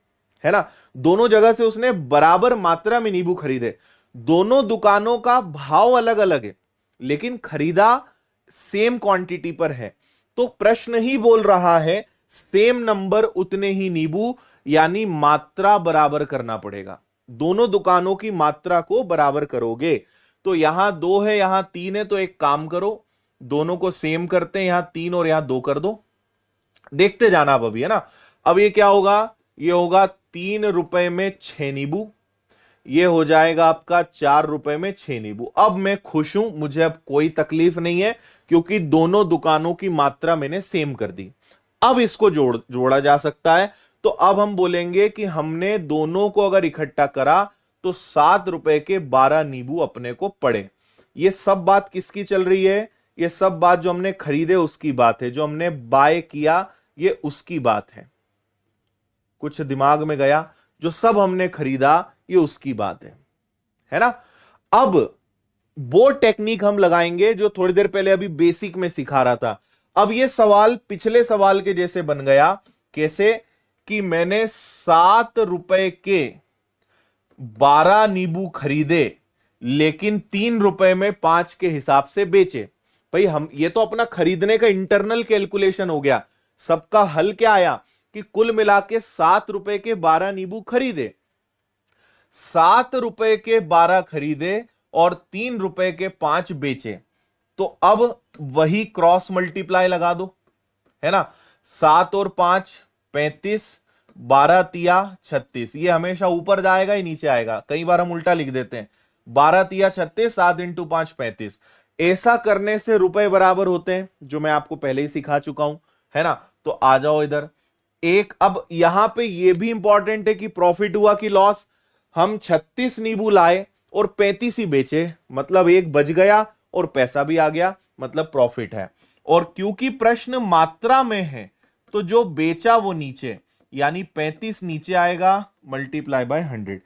है ना। दोनों जगह से उसने बराबर मात्रा में नींबू खरीदे, दोनों दुकानों का भाव अलग अलग है लेकिन खरीदा सेम क्वांटिटी पर है। तो प्रश्न ही बोल रहा है सेम नंबर उतने ही नींबू, यानी मात्रा बराबर करना पड़ेगा, दोनों दुकानों की मात्रा को बराबर करोगे। तो यहां 2 है यहां 3 है, तो एक काम करो, दोनों को सेम करते हैं, यहां 3 और यहां 2 कर दो, देखते जाना अब अभी, है ना। अब ये क्या होगा, ये होगा 3 रुपए में 6 नींबू, ये हो जाएगा आपका 4 रुपए में 6 नींबू। अब मैं खुश हूं, मुझे अब कोई तकलीफ नहीं है क्योंकि दोनों दुकानों की मात्रा मैंने सेम कर दी। अब इसको जोड़ा जा सकता है। तो अब हम बोलेंगे कि हमने दोनों को अगर इकट्ठा करा तो 7 रुपए के 12 नींबू अपने को पड़े। ये सब बात किसकी चल रही है, ये सब बात जो हमने खरीदे उसकी बात है, जो हमने बाय किया ये उसकी बात है। कुछ दिमाग में गया, जो सब हमने खरीदा ये उसकी बात है ना। अब वो टेक्निक हम लगाएंगे जो थोड़ी देर पहले अभी बेसिक में सिखा रहा था। अब ये सवाल पिछले सवाल के जैसे बन गया, कैसे कि मैंने 7 रुपए के 12 नींबू खरीदे लेकिन 3 रुपए में 5 के हिसाब से बेचे। भाई हम ये तो अपना खरीदने का इंटरनल कैलकुलेशन हो गया, सबका हल क्या आया कि कुल मिला के 7 रुपए के 12 नींबू खरीदे, 7 रुपए के 12 खरीदे और 3 रुपए के 5 बेचे। तो अब वही क्रॉस मल्टीप्लाई लगा दो, है ना। 7 और 5 35, 12 तिया 36, ये हमेशा ऊपर जाएगा ही नीचे आएगा, कई बार हम उल्टा लिख देते हैं, 12 तिया 36, 7 इंटू 5 35। ऐसा करने से रुपए बराबर होते हैं, जो मैं आपको पहले ही सिखा चुका हूं, है ना। तो आ जाओ इधर एक, अब यहां पे ये भी इंपॉर्टेंट है कि प्रॉफिट हुआ कि लॉस। हम 36 नींबू लाए और 35 ही बेचे, मतलब एक बच गया और पैसा भी आ गया, मतलब प्रॉफिट है। और क्योंकि प्रश्न मात्रा में है तो जो बेचा वो नीचे, यानी 35 नीचे आएगा मल्टीप्लाई बाय 100।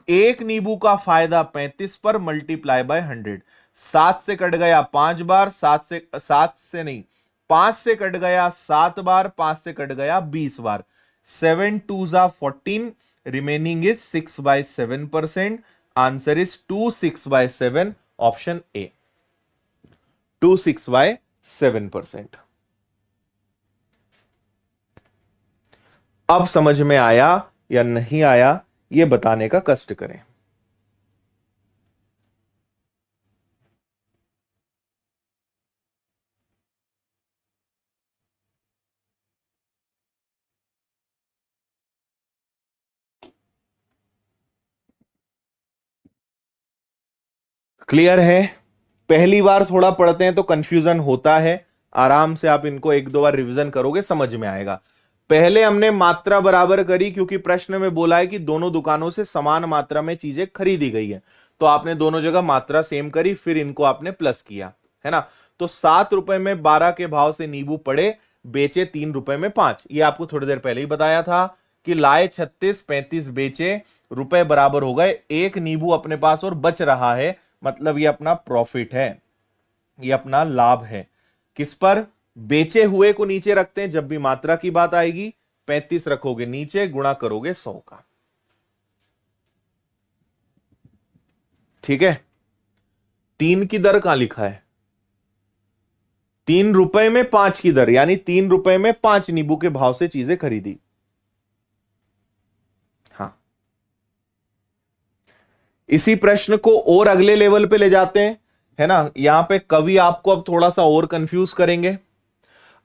एक नींबू का फायदा 35 पर मल्टीप्लाई बाय 100। 7 से कट गया 5 बार, 7 से नहीं 5 से कट गया 7 बार, 5 से कट गया 20 बार। 7 2 जा 14, remaining is 6/7%। Answer is 2 6/7, option A 2 6/7%। अब समझ में आया या नहीं आया यह बताने का कष्ट करें। क्लियर है? पहली बार थोड़ा पढ़ते हैं तो कंफ्यूजन होता है, आराम से आप इनको एक दो बार रिवीजन करोगे समझ में आएगा। पहले हमने मात्रा बराबर करी क्योंकि प्रश्न में बोला है कि दोनों दुकानों से समान मात्रा में चीजें खरीदी गई है, तो आपने दोनों जगह मात्रा सेम करी, फिर इनको आपने प्लस किया, है ना। तो 7 रुपए में 12 के भाव से नींबू पड़े, बेचे 3 रुपए में 5। ये आपको थोड़ी देर पहले ही बताया था कि लाए 36, 35 बेचे, रुपए बराबर हो गए, एक नींबू अपने पास और बच रहा है, मतलब ये अपना प्रॉफिट है, ये अपना लाभ है। किस पर? बेचे हुए को नीचे रखते हैं, जब भी मात्रा की बात आएगी 35 रखोगे नीचे, गुणा करोगे 100 का। ठीक है। 3 की दर कहां लिखा है? 3 रुपए में 5 की दर, यानी 3 रुपए में 5 नींबू के भाव से चीजें खरीदी। हाँ, इसी प्रश्न को और अगले लेवल पे ले जाते हैं, है ना। यहां पे कवि आपको अब थोड़ा सा और कंफ्यूज करेंगे।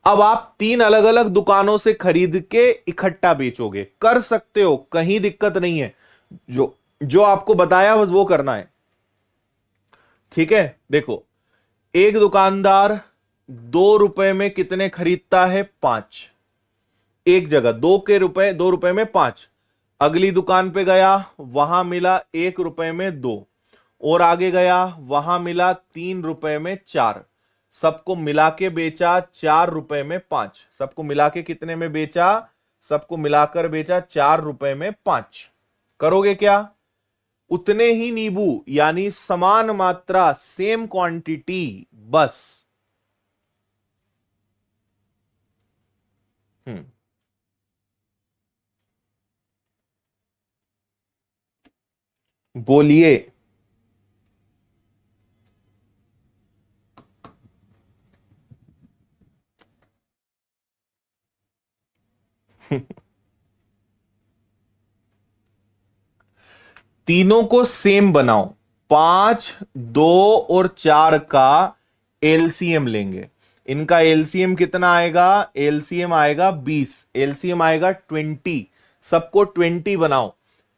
अब आप 3 अलग अलग दुकानों से खरीद के इकट्ठा बेचोगे, कर सकते हो, कहीं दिक्कत नहीं है, जो जो आपको बताया बस वो करना है। ठीक है, देखो, एक दुकानदार 2 रुपए में कितने खरीदता है? 5। एक जगह 2 रुपए में 5। अगली दुकान पे गया, वहां मिला 1 रुपए में 2, और आगे गया, वहां मिला 3 रुपए में 4। सबको मिला के बेचा 4 रुपए में 5। सबको मिला के कितने में बेचा? सबको मिलाकर बेचा 4 रुपए में 5। करोगे क्या? उतने ही नींबू, यानी समान मात्रा, सेम क्वांटिटी, बस। हम्म। बोलिए। तीनों को सेम बनाओ। 5, 2 और 4 का एलसीएम लेंगे। इनका एलसीएम कितना आएगा? एलसीएम आएगा 20, एलसीएम आएगा 20। सबको 20 बनाओ।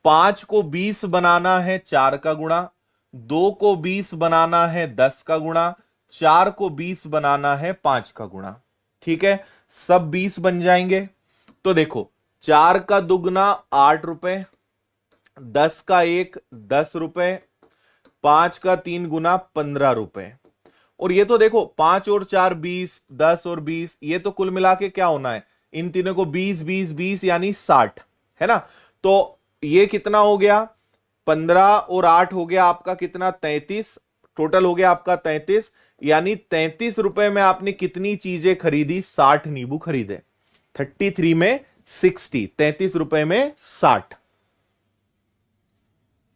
5 को 20 बनाना है 4 का गुणा, 2 को 20 बनाना है 10 का गुणा, 4 को 20 बनाना है 5 का गुणा। ठीक है, सब 20 बन जाएंगे। तो देखो, 4 का दुगना 8 रुपए, 10 का 1 10 रुपए, 5 का 3 गुना 15 रुपए। और ये तो देखो, 5 और 4 20, 10 और 20, ये तो कुल मिला के क्या होना है? इन तीनों को 20 20 20 यानी 60, है ना। तो ये कितना हो गया? 15 और 8 हो गया आपका कितना? 33। टोटल हो गया आपका 33, यानी 33 रुपए में आपने कितनी चीजें खरीदी? 60 नींबू खरीदे। 33 में 60, 33 रुपए में 60।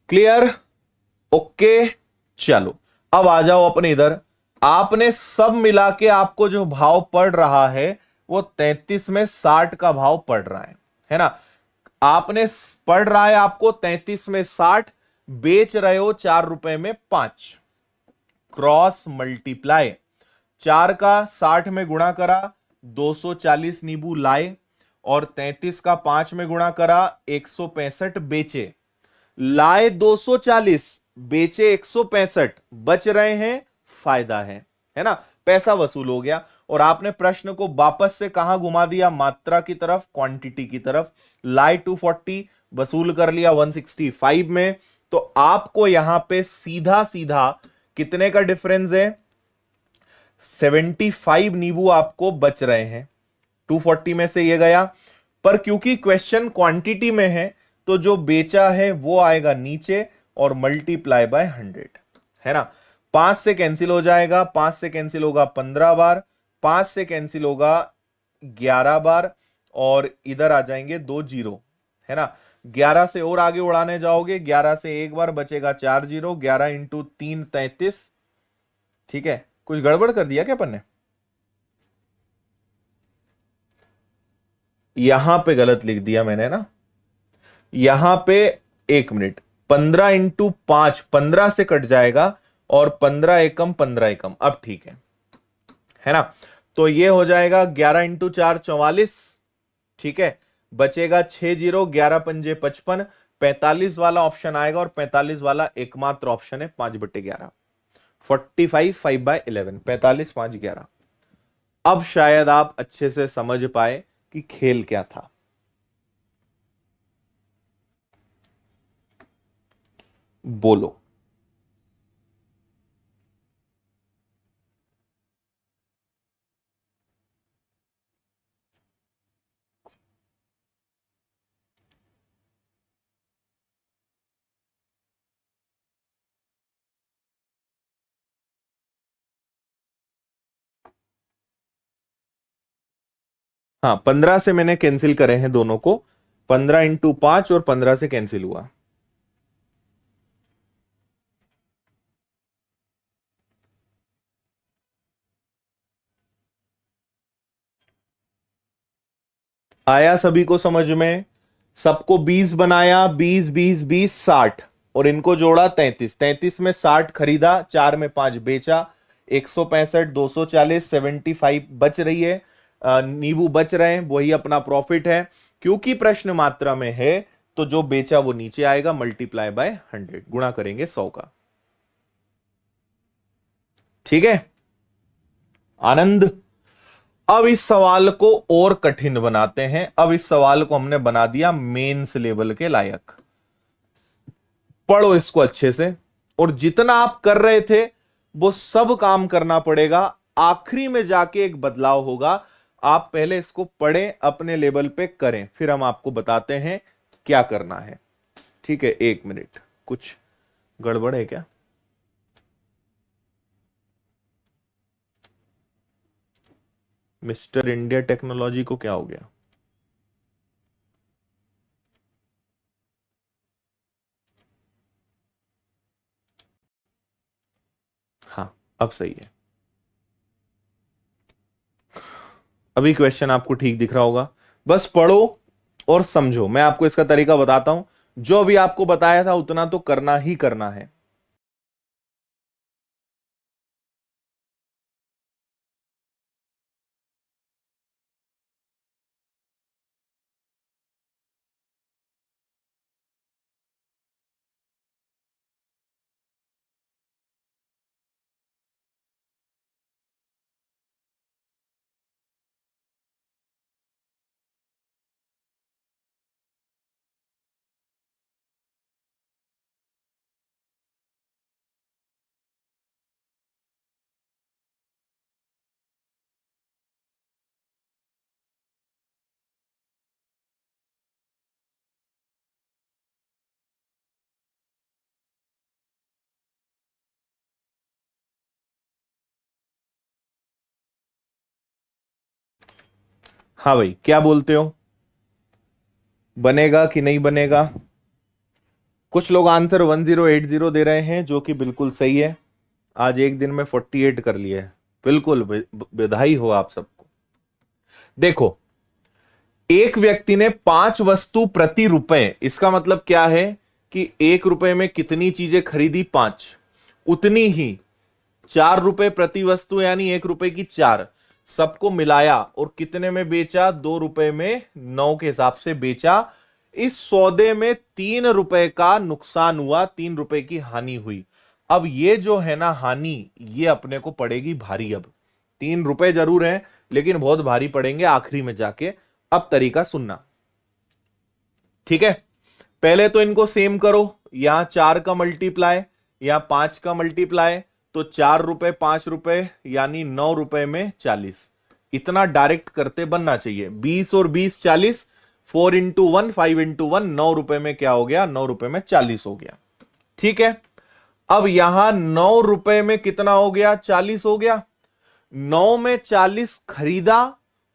क्लियर? ओके। चलो, अब आ जाओ अपने इधर। आपने सब मिला के आपको जो भाव पड़ रहा है वो 33 में 60 का भाव पड़ रहा है ना। आपने पड़ रहा है आपको 33 में 60, बेच रहे हो 4 रुपए में 5। क्रॉस मल्टीप्लाई, 4 का 60 में गुणा करा, 240 नींबू लाए, और 33 का 5 में गुणा करा, 165 बेचे। लाए 240, बेचे 165, बच रहे हैं, फायदा है ना, पैसा वसूल हो गया। और आपने प्रश्न को वापस से कहां घुमा दिया? मात्रा की तरफ, क्वांटिटी की तरफ। लाए 240, वसूल कर लिया 165 में। तो आपको यहां पे सीधा सीधा कितने का डिफरेंस है? 75 नींबू आपको बच रहे हैं। 240 में से ये गया, पर क्योंकि क्वेश्चन क्वांटिटी में है तो जो बेचा है वो आएगा नीचे और मल्टीप्लाई बाय 100, है ना। 5 से कैंसिल हो जाएगा, 5 से कैंसिल होगा 15 बार, 5 से कैंसिल होगा 11 बार, और इधर आ जाएंगे 2 जीरो, है ना। 11 से और आगे उड़ाने जाओगे, 11 से एक बार बचेगा 4 जीरो, 11 इंटू 3 33। ठीक है, कुछ गड़बड़ कर दिया क्या अपन ने? यहां पे गलत लिख दिया मैंने ना, यहां पे, 1 मिनट, 15 इंटू 5, 15 से कट जाएगा, और 15 एकम 15 एकम, अब ठीक है ना। तो ये हो जाएगा 11 इंटू 4 44। ठीक है, बचेगा 6 जीरो, 11 पंजे 55, 45 वाला ऑप्शन आएगा, और 45 वाला एकमात्र ऑप्शन है, 5/11, 45 5/11, 45 5 11। अब शायद आप अच्छे से समझ पाए कि खेल क्या था। बोलो। हाँ, 15 से मैंने कैंसिल करे हैं दोनों को, 15 इंटू 5 और 15 से कैंसिल हुआ। आया सभी को समझ में? सबको 20 बनाया, 20 20 20 60, और इनको जोड़ा 33, 33 में 60 खरीदा, 4 में 5 बेचा, 165, 240, 75 बच रही है, नींबू बच रहे हैं, वही अपना प्रॉफिट है। क्योंकि प्रश्न मात्रा में है तो जो बेचा वो नीचे आएगा, मल्टीप्लाई बाय 100, गुणा करेंगे 100 का। ठीक है, आनंद। अब इस सवाल को और कठिन बनाते हैं। अब इस सवाल को हमने बना दिया मेंस लेवल के लायक। पढ़ो इसको अच्छे से, और जितना आप कर रहे थे वो सब काम करना पड़ेगा। आखिरी में जाके एक बदलाव होगा। आप पहले इसको पढ़ें, अपने लेवल पे करें, फिर हम आपको बताते हैं क्या करना है। ठीक है, 1 मिनट। कुछ गड़बड़ है क्या? मिस्टर इंडिया टेक्नोलॉजी को क्या हो गया? हाँ, अब सही है। अभी क्वेश्चन आपको ठीक दिख रहा होगा। बस पढ़ो और समझो। मैं आपको इसका तरीका बताता हूं। जो अभी आपको बताया था उतना तो करना ही करना है। हाँ भाई, क्या बोलते हो, बनेगा कि नहीं बनेगा? कुछ लोग आंसर 1080 दे रहे हैं, जो कि बिल्कुल सही है। आज एक दिन में 48 कर लिए है। बिल्कुल बधाई हो आप सबको। देखो, एक व्यक्ति ने 5 वस्तु प्रति रुपए, इसका मतलब क्या है कि 1 रुपए में कितनी चीजें खरीदी? 5। उतनी ही 4 रुपए प्रति वस्तु, यानी 1 रुपए की 4, सबको मिलाया और कितने में बेचा? 2 रुपए में 9 के हिसाब से बेचा। इस सौदे में 3 रुपए का नुकसान हुआ, 3 रुपए की हानि हुई। अब ये जो है ना हानि, ये अपने को पड़ेगी भारी। अब 3 रुपए जरूर है, लेकिन बहुत भारी पड़ेंगे आखिरी में जाके। अब तरीका सुनना, ठीक है? पहले तो इनको सेम करो। यहां 4 का मल्टीप्लाई, यहां 5 का मल्टीप्लाई, तो 4 रुपए 5 रुपए, यानी 9 रुपए में 40। इतना डायरेक्ट करते बनना चाहिए। 20 और 20 40, 4 इंटू 1 5 इंटू 1, 9 रुपए में क्या हो गया? 9 रुपए में 40 हो गया। ठीक है, अब यहां 9 रुपए में कितना हो गया? 40 हो गया। 9 में 40 खरीदा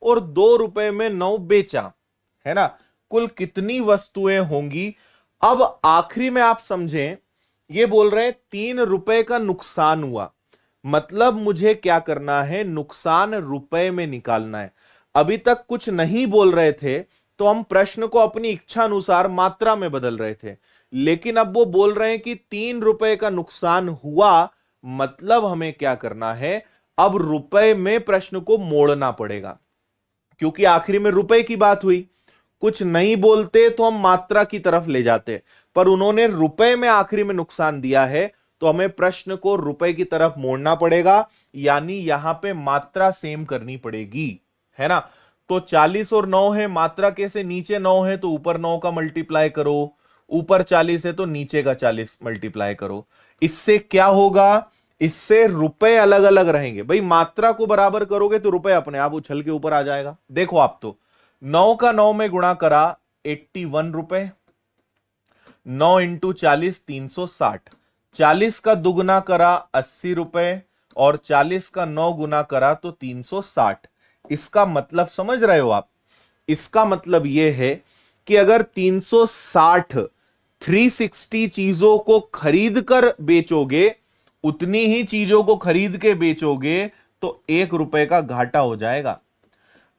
और 2 रुपए में 9 बेचा, है ना? कुल कितनी वस्तुएं होंगी? अब आखिरी में आप समझें, ये बोल रहे हैं 3 रुपए का नुकसान हुआ, मतलब मुझे क्या करना है? नुकसान रुपए में निकालना है। अभी तक कुछ नहीं बोल रहे थे तो हम प्रश्न को अपनी इच्छा अनुसार मात्रा में बदल रहे थे, लेकिन अब वो बोल रहे हैं कि 3 रुपए का नुकसान हुआ, मतलब हमें क्या करना है? अब रुपए में प्रश्न को मोड़ना पड़ेगा, क्योंकि आखिरी में रुपए की बात हुई। कुछ नहीं बोलते तो हम मात्रा की तरफ ले जाते, पर उन्होंने रुपए में आखिरी में नुकसान दिया है, तो हमें प्रश्न को रुपए की तरफ मोड़ना पड़ेगा, यानी यहां पे मात्रा सेम करनी पड़ेगी, है ना? तो 40 और 9 है, मात्रा कैसे? नीचे 9 है तो ऊपर 9 का मल्टीप्लाई करो, ऊपर 40 है तो नीचे का 40 मल्टीप्लाई करो। इससे क्या होगा? इससे रुपए अलग अलग रहेंगे। भाई मात्रा को बराबर करोगे तो रुपए अपने आप उछल के ऊपर आ जाएगा। देखो आप तो 9 का 9 में गुणा करा 81 रुपए, 9 इंटू 40 360, 40 का दुगुना करा 80 रुपए, और 40 का 9 गुना करा तो 360। इसका मतलब समझ रहे हो आप? इसका मतलब यह है कि अगर 360 चीजों को खरीद कर बेचोगे, उतनी ही चीजों को खरीद के बेचोगे तो 1 रुपए का घाटा हो जाएगा।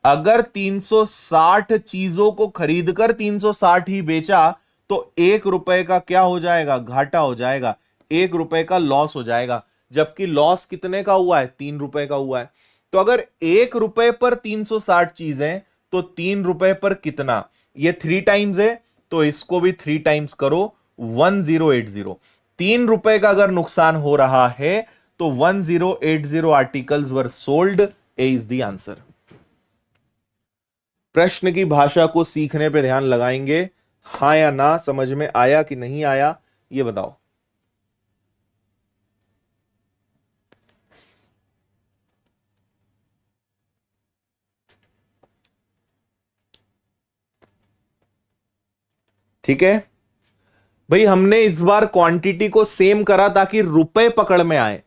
अगर 360 चीजों को खरीदकर 360 ही बेचा तो 1 रुपए का क्या हो जाएगा? घाटा हो जाएगा, 1 रुपए का लॉस हो जाएगा। जबकि लॉस कितने का हुआ है? 3 रुपए का हुआ है। तो अगर 1 रुपए पर 360 चीजें तो 3 रुपए पर कितना? ये 3 टाइम्स है तो इसको भी 3 टाइम्स करो, 1080। 3 रुपए का अगर नुकसान हो रहा है तो 1080 articles were sold. A is the answer. प्रश्न की भाषा को सीखने पे ध्यान लगाएंगे। हां या ना, समझ में आया कि नहीं आया ये बताओ। ठीक है भाई, हमने इस बार क्वांटिटी को सेम करा ताकि रुपए पकड़ में आए।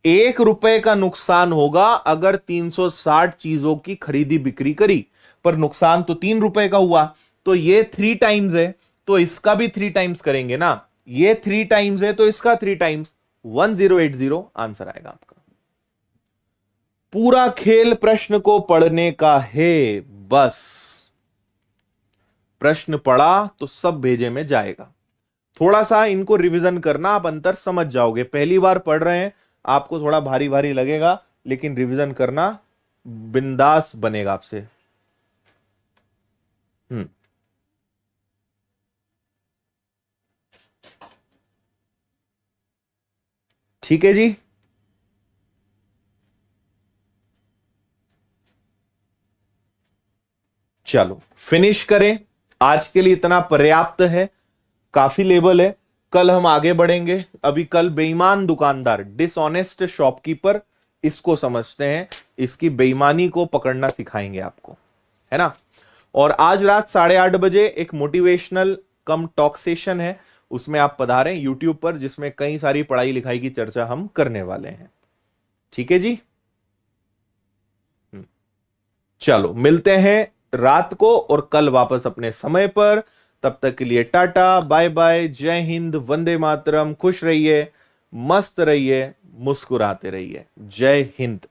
1 रुपए का नुकसान होगा अगर 360 चीजों की खरीदी बिक्री करी, पर नुकसान तो 3 रुपए का हुआ। तो ये 3 टाइम्स है तो इसका भी 3 टाइम्स करेंगे ना। ये 3 टाइम्स है तो इसका 3 टाइम्स, 1080 आंसर आएगा आपका। पूरा खेल प्रश्न को पढ़ने का है, बस प्रश्न पढ़ा तो सब भेजे में जाएगा। थोड़ा सा इनको रिवीजन करना, आप अंतर समझ जाओगे। पहली बार पढ़ रहे हैं, आपको थोड़ा भारी भारी लगेगा, लेकिन रिवीजन करना, बिंदास बनेगा आपसे। ठीक है जी। चलो फिनिश करें, आज के लिए इतना पर्याप्त है, काफी लेवल है। कल हम आगे बढ़ेंगे। अभी कल बेईमान दुकानदार, डिसऑनेस्ट शॉपकीपर, इसको समझते हैं, इसकी बेईमानी को पकड़ना सिखाएंगे आपको, है ना। और आज रात 8:30 बजे एक मोटिवेशनल कम टॉक सेशन है, उसमें आप पधारें यूट्यूब पर, जिसमें कई सारी पढ़ाई लिखाई की चर्चा हम करने वाले हैं। ठीक है जी। चलो मिलते हैं रात को और कल वापस अपने समय पर। तब तक के लिए टाटा बाय बाय, जय हिंद, वंदे मातरम। खुश रहिए, मस्त रहिए, मुस्कुराते रहिए। जय हिंद।